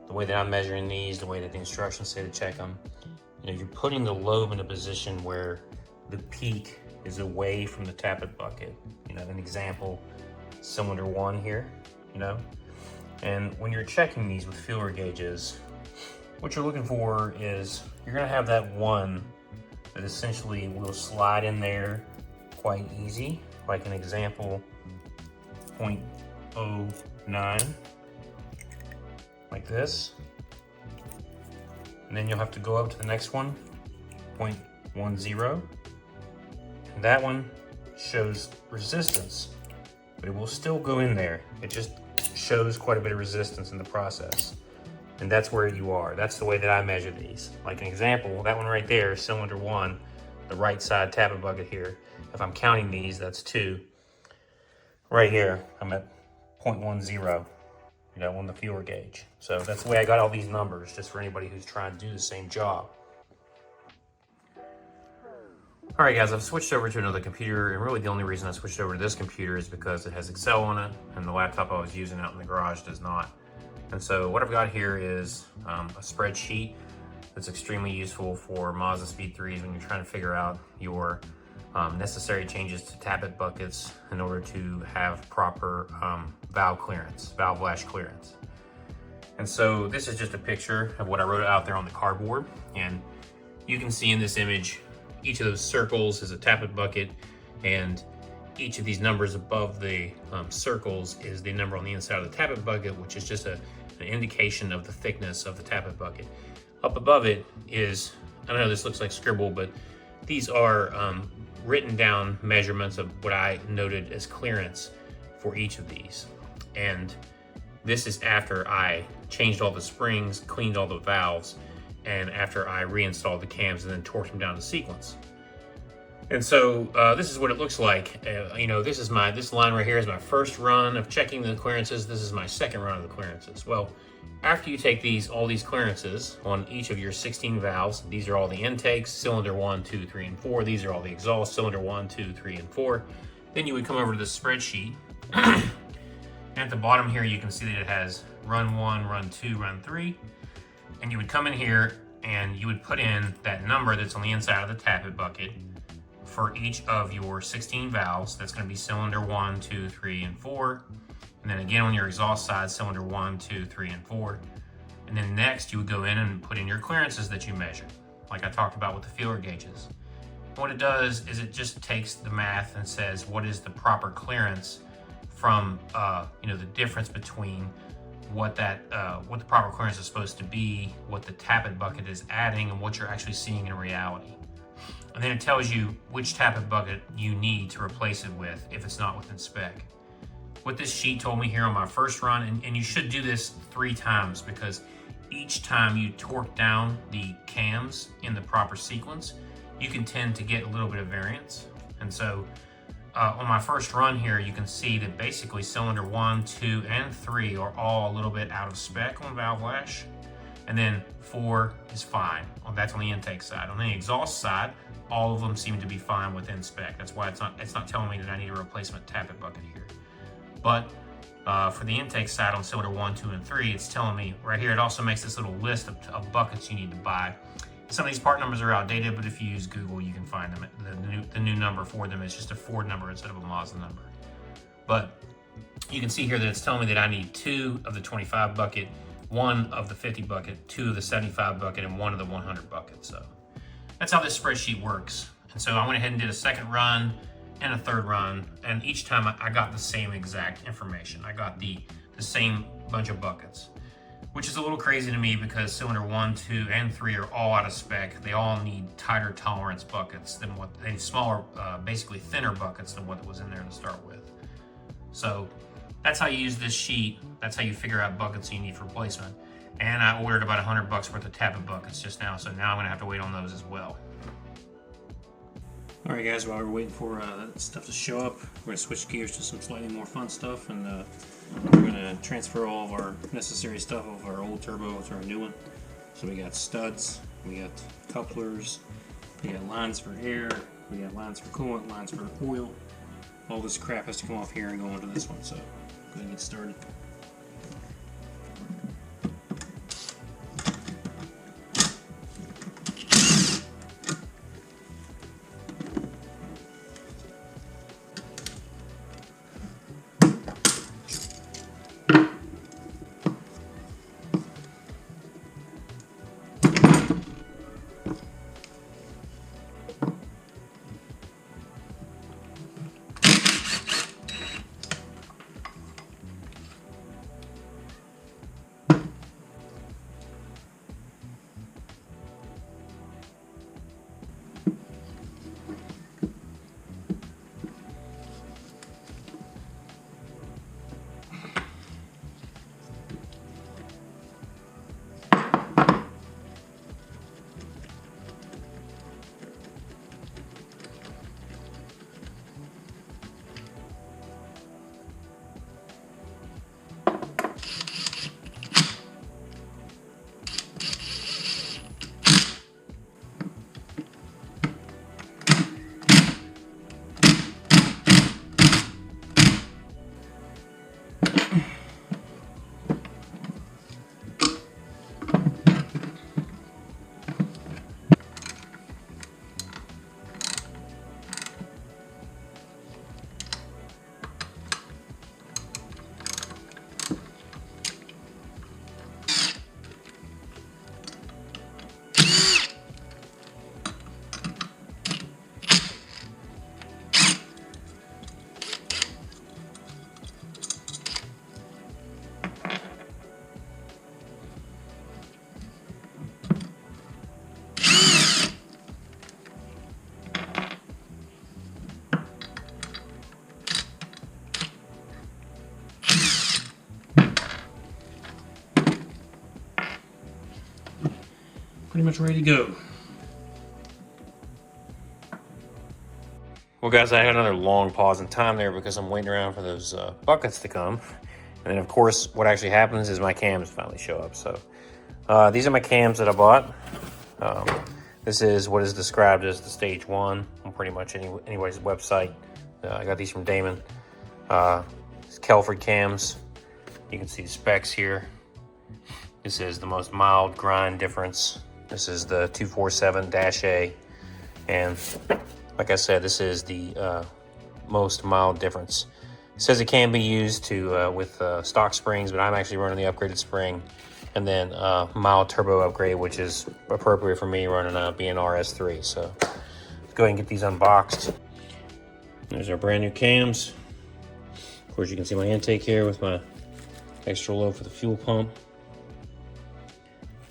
the way that I'm measuring these, the way that the instructions say to check them, you're putting the lobe in a position where the peak is away from the tappet bucket. An example, cylinder 1 here, and when you're checking these with feeler gauges, what you're looking for is you're gonna have that one that essentially will slide in there quite easy, like an example 0.09, like this. And then you'll have to go up to the next one, 0.10. And that one shows resistance, but it will still go in there. It just shows quite a bit of resistance in the process. And that's where you are. That's the way that I measure these. Like an example, that one right there, cylinder 1, the right side tappet bucket here. If I'm counting these, that's 2. Right here, I'm at 0.10, on the feeler gauge. So that's the way I got all these numbers, just for anybody who's trying to do the same job. All right, guys, I've switched over to another computer, and really the only reason I switched over to this computer is because it has Excel on it, and the laptop I was using out in the garage does not. And so what I've got here is a spreadsheet that's extremely useful for Mazdaspeed 3s when you're trying to figure out your necessary changes to tappet buckets in order to have proper valve lash clearance. And so this is just a picture of what I wrote out there on the cardboard, and you can see in this image each of those circles is a tappet bucket, and each of these numbers above the circles is the number on the inside of the tappet bucket, which is just an indication of the thickness of the tappet bucket. Up above it is, I know this looks like scribble, but these are written down measurements of what I noted as clearance for each of these. And this is after I changed all the springs, cleaned all the valves, and after I reinstalled the cams and then torqued them down to sequence. And so this is what it looks like. This line right here is my first run of checking the clearances. This is my second run of the clearances. Well, after you take all these clearances on each of your 16 valves, these are all the intakes, cylinder 1, 2, 3, and 4. These are all the exhaust, cylinder 1, 2, 3, and 4. Then you would come over to the spreadsheet. And at the bottom here, you can see that it has run 1, run 2, run 3. And you would come in here and you would put in that number that's on the inside of the tappet bucket for each of your 16 valves. That's going to be cylinder 1, 2, 3, and 4. And then again on your exhaust side, cylinder 1, 2, 3, and 4. And then next you would go in and put in your clearances that you measured, like I talked about with the feeler gauges. And what it does is it just takes the math and says what is the proper clearance from the difference between what the proper clearance is supposed to be, what the tappet bucket is adding, and what you're actually seeing in reality. And then it tells you which tappet bucket you need to replace it with if it's not within spec. What this sheet told me here on my first run, and you should do this 3 times, because each time you torque down the cams in the proper sequence, you can tend to get a little bit of variance. And so on my first run here, you can see that basically cylinder 1, 2, and 3 are all a little bit out of spec on valve lash. And then 4 is fine. That's on the intake side. On the exhaust side, all of them seem to be fine within spec. That's why it's not telling me that I need a replacement tappet bucket here. But for the intake side on cylinder 1, 2, and 3, it's telling me right here, it also makes this little list of buckets you need to buy. Some of these part numbers are outdated, but if you use Google, you can find them. The new number for them is just a Ford number instead of a Mazda number. But you can see here that it's telling me that I need 2 of the 25 bucket, 1 of the 50 bucket, 2 of the 75 bucket, and 1 of the 100 bucket. So that's how this spreadsheet works. And so I went ahead and did a second run and a third run, and each time I got the same exact information. I got the same bunch of buckets, which is a little crazy to me because cylinder 1, 2, and 3 are all out of spec. They all need tighter tolerance buckets than smaller, basically thinner buckets than what was in there to start with. So that's how you use this sheet. That's how you figure out buckets you need for replacement. And I ordered about $100 worth of tappet buckets just now, so now I'm gonna have to wait on those as well. Alright guys, while we're waiting for that stuff to show up, we're going to switch gears to some slightly more fun stuff, and we're going to transfer all of our necessary stuff of our old turbo to our new one. So we got studs, we got couplers, we got lines for air, we got lines for coolant, lines for oil. All this crap has to come off here and go into this one, so go ahead and get started. Pretty much ready to go. Well guys, I had another long pause in time there because I'm waiting around for those buckets to come. And then of course, what actually happens is my cams finally show up. So these are my cams that I bought. This is what is described as the stage 1 on pretty much anybody's website. I got these from Damon. It's Kelford cams. You can see the specs here. This is the most mild grind difference. This is the 247-A, and like I said, this is the most mild difference. It says it can be used to with stock springs, but I'm actually running the upgraded spring, and then mild turbo upgrade, which is appropriate for me running a BNR S3. So let's go ahead and get these unboxed. There's our brand new cams. Of course, you can see my intake here with my extra low for the fuel pump.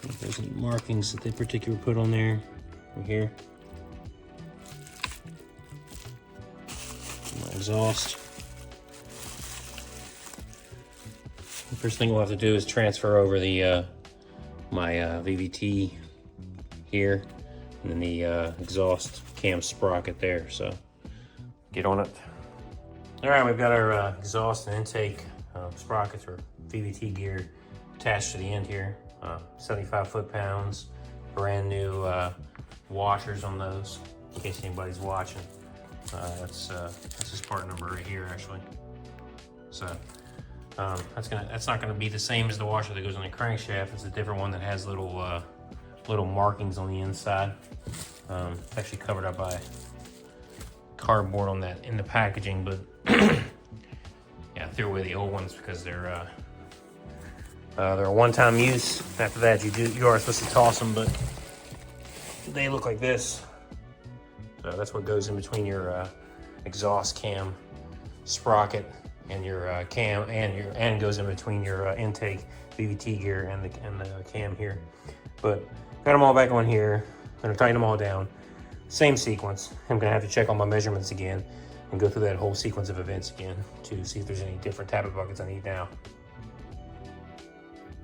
If there's any markings that they particularly put on there, right here. My exhaust. The first thing we'll have to do is transfer over the my VVT here, and then the exhaust cam sprocket there. So get on it. All right, we've got our exhaust and intake sprockets or VVT gear attached to the end here. 75 foot-pounds, brand new washers on those, in case anybody's watching. That's this part number right here, actually. So that's not gonna be the same as the washer that goes on the crankshaft. It's a different one that has little little markings on the inside. It's actually covered up by cardboard on that in the packaging, but yeah, I threw away the old ones because they're a one-time use. After that, you are supposed to toss them, but they look like this. So that's what goes in between your exhaust cam sprocket and your cam, and goes in between your intake VVT gear and the cam here. But got them all back on here. I'm gonna tighten them all down. Same sequence. I'm gonna have to check all my measurements again and go through that whole sequence of events again to see if there's any different type of buckets I need now.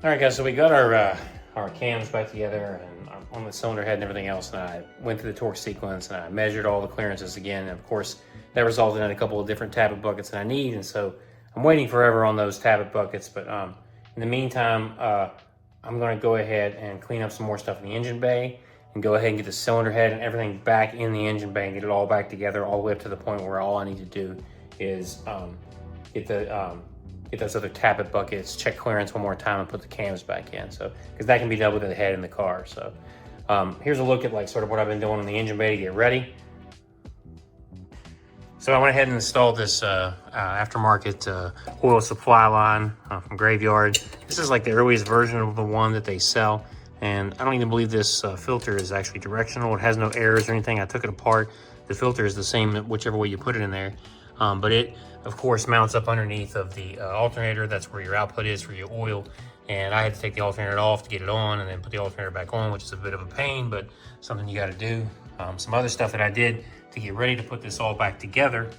All right, guys, so we got our our cams back together and on the cylinder head and everything else, and I went through the torque sequence and I measured all the clearances again. And of course, that resulted in a couple of different tappet buckets that I need, and so I'm waiting forever on those tappet buckets. But in the meantime, I'm going to go ahead and clean up some more stuff in the engine bay and go ahead and get the cylinder head and everything back in the engine bay and get it all back together all the way up to the point where all I need to do is get those other tappet buckets, check clearance one more time, and put the cams back in. So, because that can be done with the head in the car. So, here's a look at like sort of what I've been doing in the engine bay to get ready. So I went ahead and installed this aftermarket oil supply line from Graveyard. This is like the earliest version of the one that they sell. And I don't even believe this filter is actually directional. It has no errors or anything. I took it apart. The filter is the same whichever way you put it in there. But it, of course, mounts up underneath of the alternator. That's where your output is for your oil. And I had to take the alternator off to get it on and then put the alternator back on, which is a bit of a pain, but something you got to do. Some other stuff that I did to get ready to put this all back together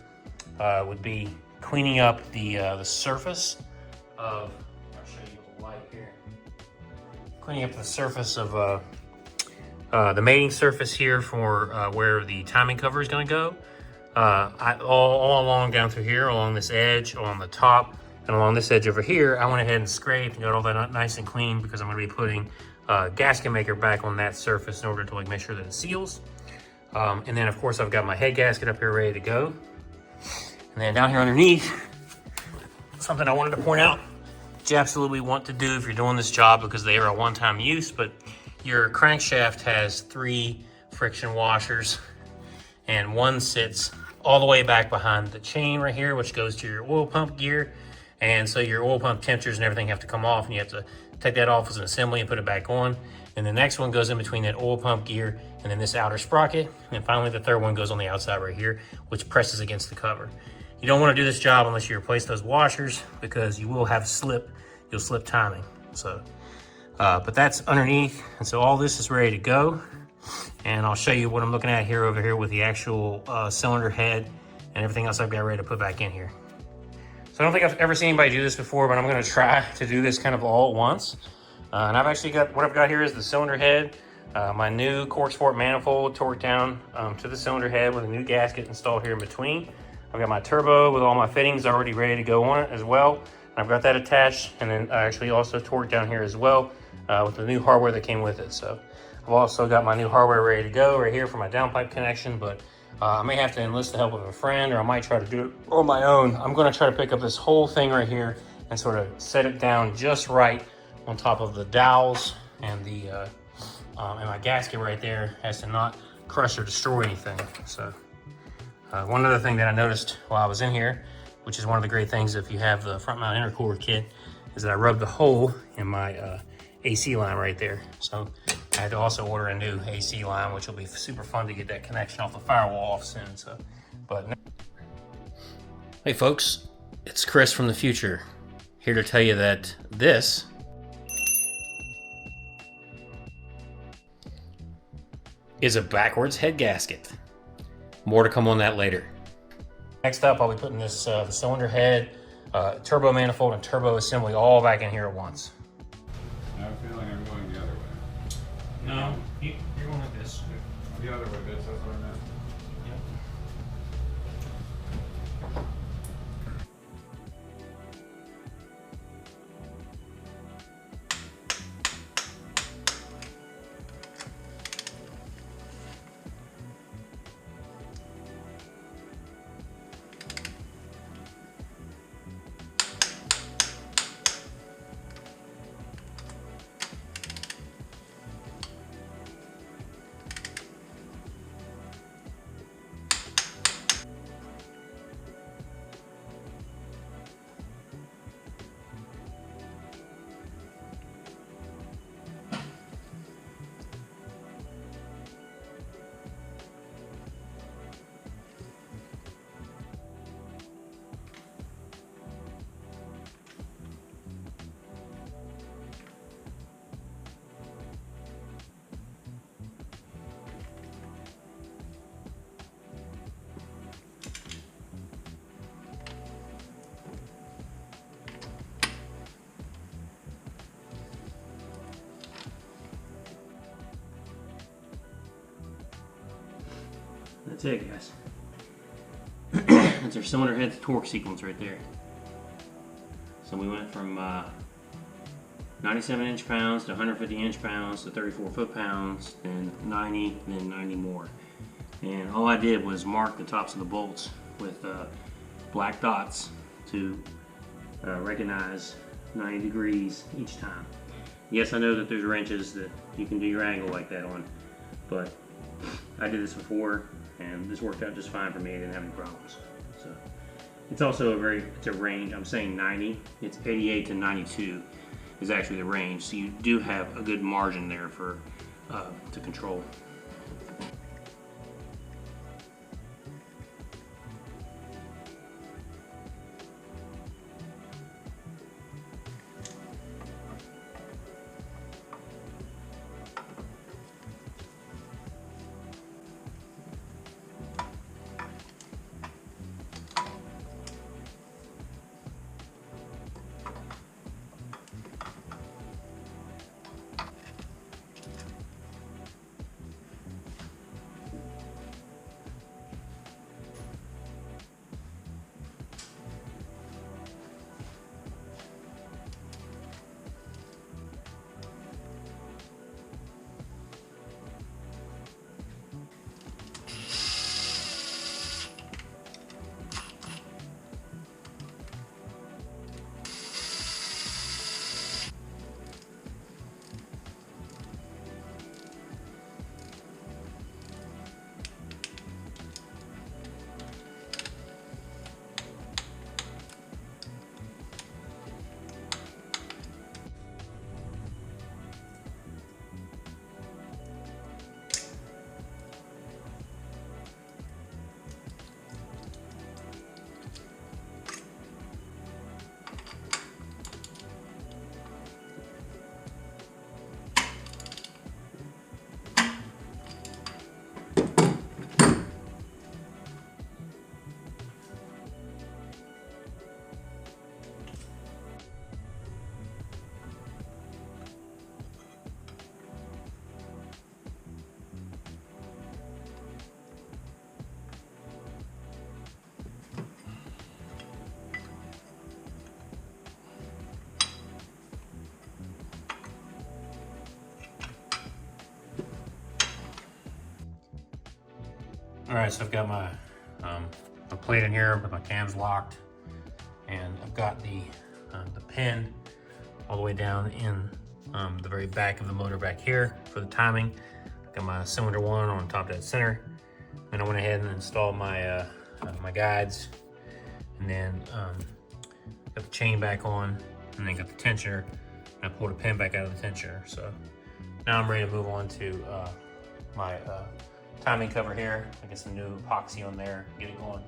would be cleaning up the surface of, I'll show you with the light here. Cleaning up the surface of the mating surface here for where the timing cover is going to go. All along down through here, along this edge, along the top, and along this edge over here, I went ahead and scraped and got all that nice and clean because I'm going to be putting gasket maker back on that surface in order to like make sure that it seals. And then of course I've got my head gasket up here ready to go. And then down here underneath, something I wanted to point out that you absolutely want to do if you're doing this job because they are a one-time use, but your crankshaft has 3 friction washers and one sits all the way back behind the chain right here, which goes to your oil pump gear. And so your oil pump temperatures and everything have to come off, and you have to take that off as an assembly and put it back on. And the next one goes in between that oil pump gear and then this outer sprocket. And finally, the third one goes on the outside right here, which presses against the cover. You don't want to do this job unless you replace those washers because you will have slip. You'll slip timing. So, but that's underneath. And so all this is ready to go. And I'll show you what I'm looking at here over here with the actual cylinder head and everything else I've got ready to put back in here. So I don't think I've ever seen anybody do this before, but I'm going to try to do this kind of all at once. And I've actually got, what I've got here is the cylinder head, my new cork sport manifold torqued down to the cylinder head with a new gasket installed here in between. I've got my turbo with all my fittings already ready to go on it as well. I've got that attached, and then I actually also torqued down here as well with the new hardware that came with it. So I've also got my new hardware ready to go right here for my downpipe connection, but I may have to enlist the help of a friend, or I might try to do it on my own. I'm going to try to pick up this whole thing right here and sort of set it down just right on top of the dowels and the and my gasket right there as to not crush or destroy anything. So one other thing that I noticed while I was in here, which is one of the great things if you have the front mount intercooler kit, is that I rubbed a hole in my AC line right there. So I had to also order a new AC line, which will be super fun to get that connection off the firewall off soon. So, but hey folks, it's Chris from the future, here to tell you that this is a backwards head gasket. More to come on that later. Next up, I'll be putting this the cylinder head, turbo manifold, and turbo assembly all back in here at once. I have a feeling I'm going the other way. No, you're going like this. The other way, bitch, that's what I meant. Yep. That's it, guys. That's our cylinder head torque sequence right there. So we went from 97 inch-pounds to 150 inch-pounds to 34 foot-pounds, then 90, then 90 more. And all I did was mark the tops of the bolts with black dots to recognize 90 degrees each time. Yes, I know that there's wrenches that you can do your angle like that on, but I did this before and this worked out just fine for me. I didn't have any problems. So it's also it's a range. I'm saying 90. It's 88 to 92 is actually the range. So you do have a good margin there for to control. All right, so I've got my plate in here with my cams locked, and I've got the pin all the way down in the very back of the motor back here for the timing. Got my cylinder one on top of that center. Then I went ahead and installed my my guides, and then got the chain back on, and then got the tensioner. And I pulled a pin back out of the tensioner. So now I'm ready to move on to my timing cover here. I get some new epoxy on there, get it going.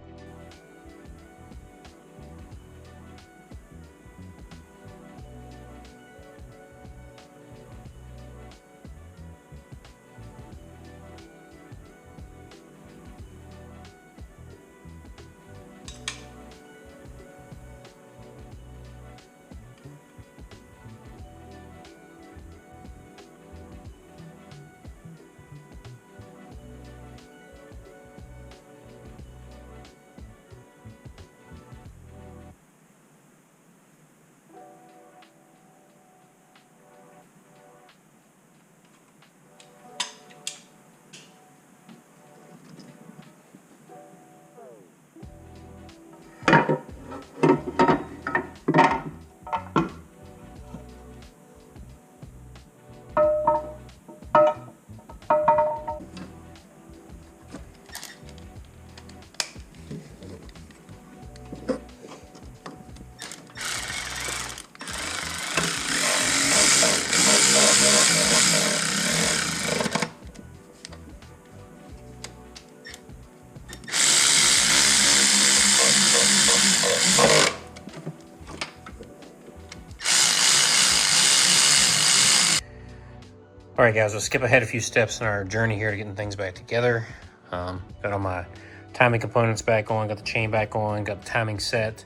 All right, guys, we'll skip ahead a few steps in our journey here to getting things back together. Got all my timing components back on, got the chain back on, got the timing set,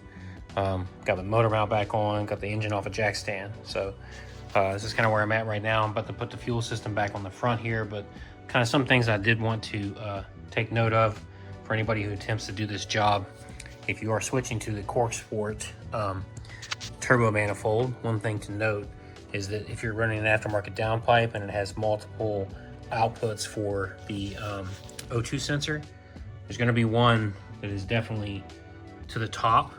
got the motor mount back on, got the engine off a jack stand. So this is kind of where I'm at right now. I'm about to put the fuel system back on the front here, but kind of some things I did want to take note of. for anybody who attempts to do this job, if you are switching to the Cork Sport turbo manifold, one thing to note is that if you're running an aftermarket downpipe and it has multiple outputs for the O2 sensor, there's going to be one that is definitely to the top,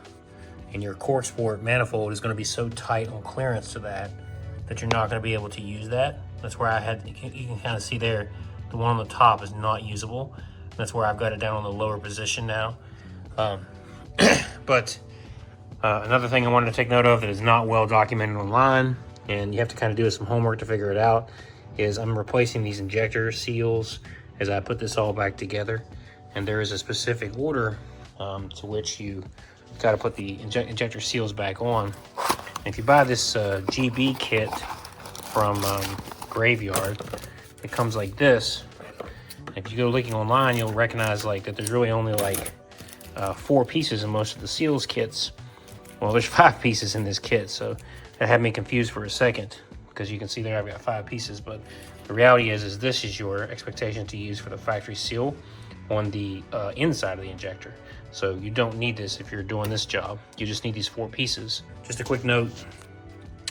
and your Cork Sport manifold is going to be so tight on clearance to that you're not going to be able to use that. That's where I had, you can kind of see there, the one on the top is not usable. That's where I've got it down on the lower position now. But another thing I wanted to take note of that is not well documented online, and you have to kind of do some homework to figure it out, is I'm replacing these injector seals as I put this all back together. And there is a specific order to which you got to put the injector seals back on. And if you buy this GB kit from Graveyard, it comes like this. If you go looking online, you'll recognize like that there's really only like 4 pieces in most of the seals kits. Well, there's 5 pieces in this kit, so that had me confused for a second, because you can see there I've got 5 pieces, but the reality is this is your expectation to use for the factory seal on the inside of the injector. So you don't need this if you're doing this job. You just need these 4 pieces. Just a quick note,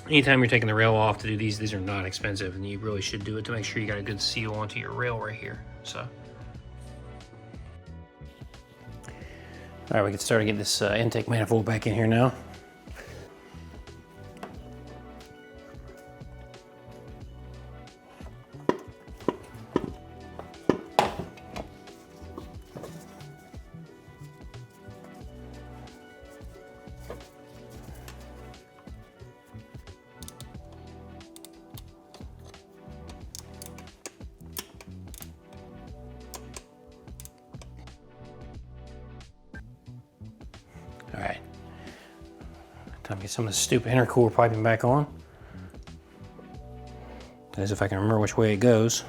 anytime you're taking the rail off to do these are not expensive, and you really should do it to make sure you got a good seal onto your rail right here. So, all right, we can start to get this intake manifold back in here now. All right, time to get some of the stupid intercooler piping back on. As if I can remember which way it goes.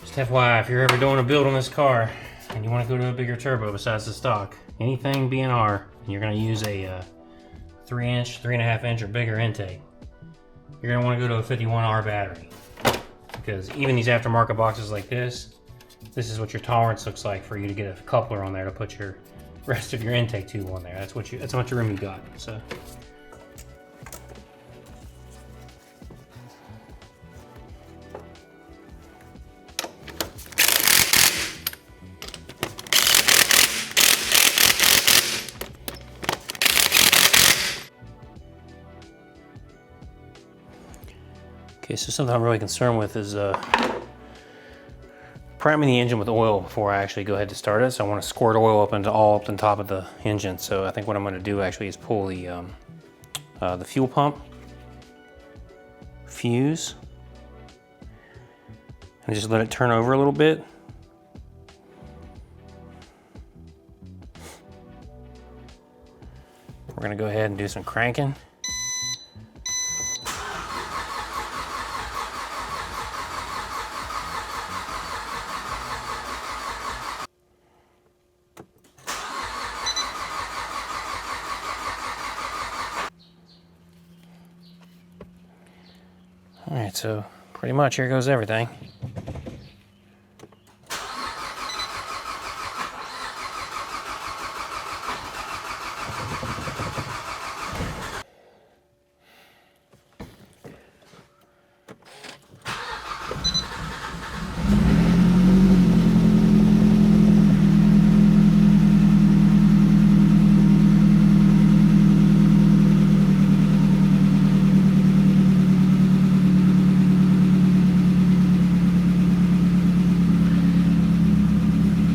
Just FYI, if you're ever doing a build on this car and you want to go to a bigger turbo besides the stock, anything BNR, and you're going to use a 3-inch, 3.5-inch or bigger intake, you're going to want to go to a 51R battery. Because even these aftermarket boxes like this is what your tolerance looks like for you to get a coupler on there to put your rest of your intake tube on there. That's how much room you got. So. Okay, so something I'm really concerned with is priming the engine with oil before I actually go ahead to start it. So I want to squirt oil up the top of the engine. So I think what I'm going to do actually is pull the fuel pump fuse and just let it turn over a little bit. We're going to go ahead and do some cranking. All right, so pretty much here goes everything.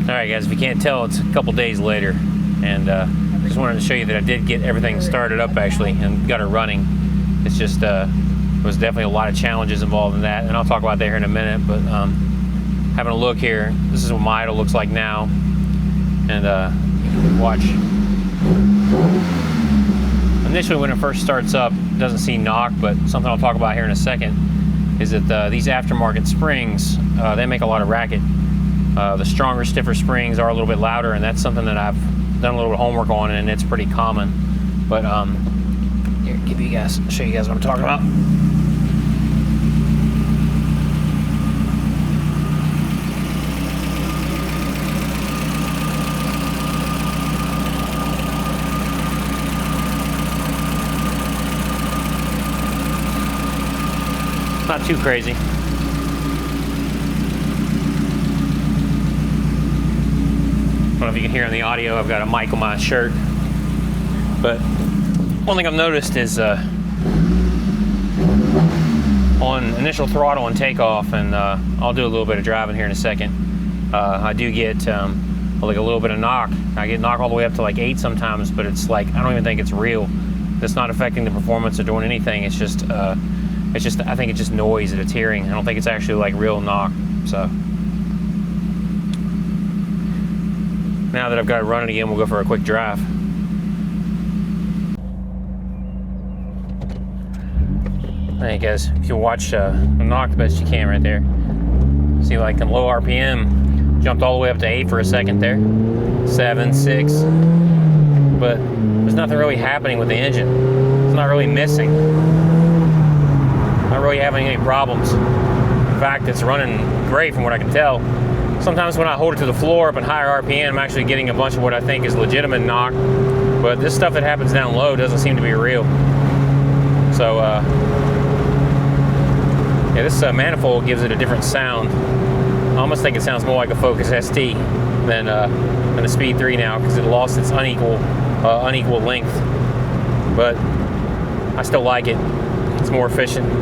Alright guys, if you can't tell, it's a couple days later, and just wanted to show you that I did get everything started up actually and got it running. It's just, there was definitely a lot of challenges involved in that, and I'll talk about that here in a minute, but having a look here, this is what my idle looks like now, and watch. Initially when it first starts up, it doesn't see knock, but something I'll talk about here in a second is that these aftermarket springs, they make a lot of racket. The stronger, stiffer springs are a little bit louder, and that's something that I've done a little bit of homework on, and it's pretty common. But here, show you guys what I'm talking about. It's not too crazy. I don't know if you can hear in the audio, I've got a mic on my shirt. But one thing I've noticed is on initial throttle and takeoff, and I'll do a little bit of driving here in a second, I do get like a little bit of knock. I get knock all the way up to like 8 sometimes, but it's like, I don't even think it's real. It's not affecting the performance or doing anything. It's just, I think it's just noise that it's hearing. I don't think it's actually like real knock, so. Now that I've got it running again, we'll go for a quick drive. Hey guys, if you watch knock the best you can right there. See, like in low RPM, jumped all the way up to 8 for a second there. 7, 6. But there's nothing really happening with the engine. It's not really missing. Not really having any problems. In fact, it's running great from what I can tell. Sometimes when I hold it to the floor up in higher RPM, I'm actually getting a bunch of what I think is legitimate knock. But this stuff that happens down low doesn't seem to be real. So, yeah, this manifold gives it a different sound. I almost think it sounds more like a Focus ST than a Speed 3 now, because it lost its unequal length. But I still like it. It's more efficient.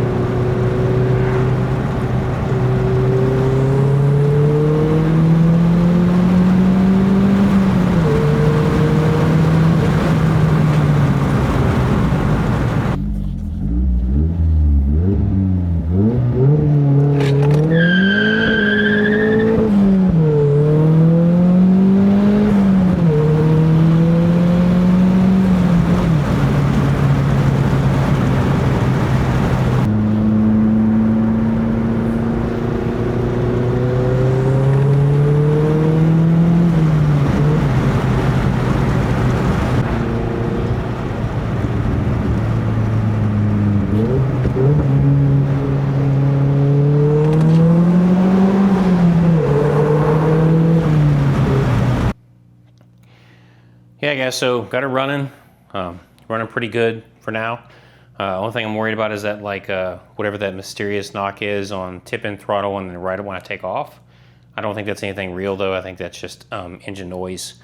Yeah guys, so got it running pretty good for now. Only thing I'm worried about is that like whatever that mysterious knock is on tip-in throttle and then right when I take off. I don't think that's anything real though. I think that's just engine noise.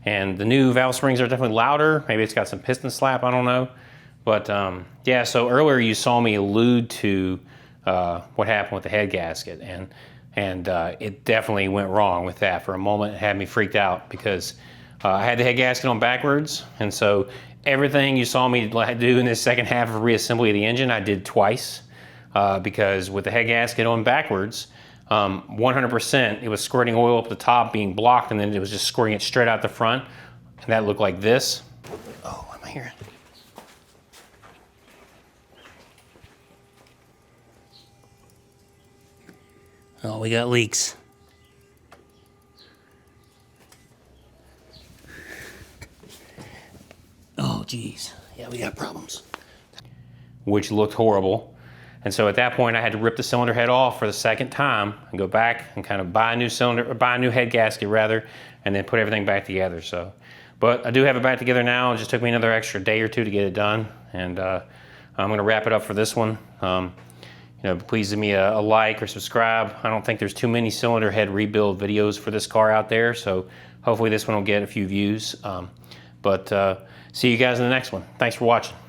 And the new valve springs are definitely louder. Maybe it's got some piston slap, I don't know. But yeah, so earlier you saw me allude to what happened with the head gasket, and it definitely went wrong with that. For a moment it had me freaked out because I had the head gasket on backwards, and so everything you saw me do in this second half of reassembly of the engine, I did twice, because with the head gasket on backwards, 100% it was squirting oil up the top being blocked, and then it was just squirting it straight out the front, and that looked like this. Oh, what am I hearing? Oh, we got leaks. Oh, geez. Yeah, we got problems. Which looked horrible. And so at that point, I had to rip the cylinder head off for the second time and go back and kind of buy a new cylinder, or buy a new head gasket rather, and then put everything back together. So, but I do have it back together now. It just took me another extra day or two to get it done, and I'm going to wrap it up for this one. You know, please give me a like or subscribe. I don't think there's too many cylinder head rebuild videos for this car out there, so hopefully this one will get a few views. See you guys in the next one. Thanks for watching.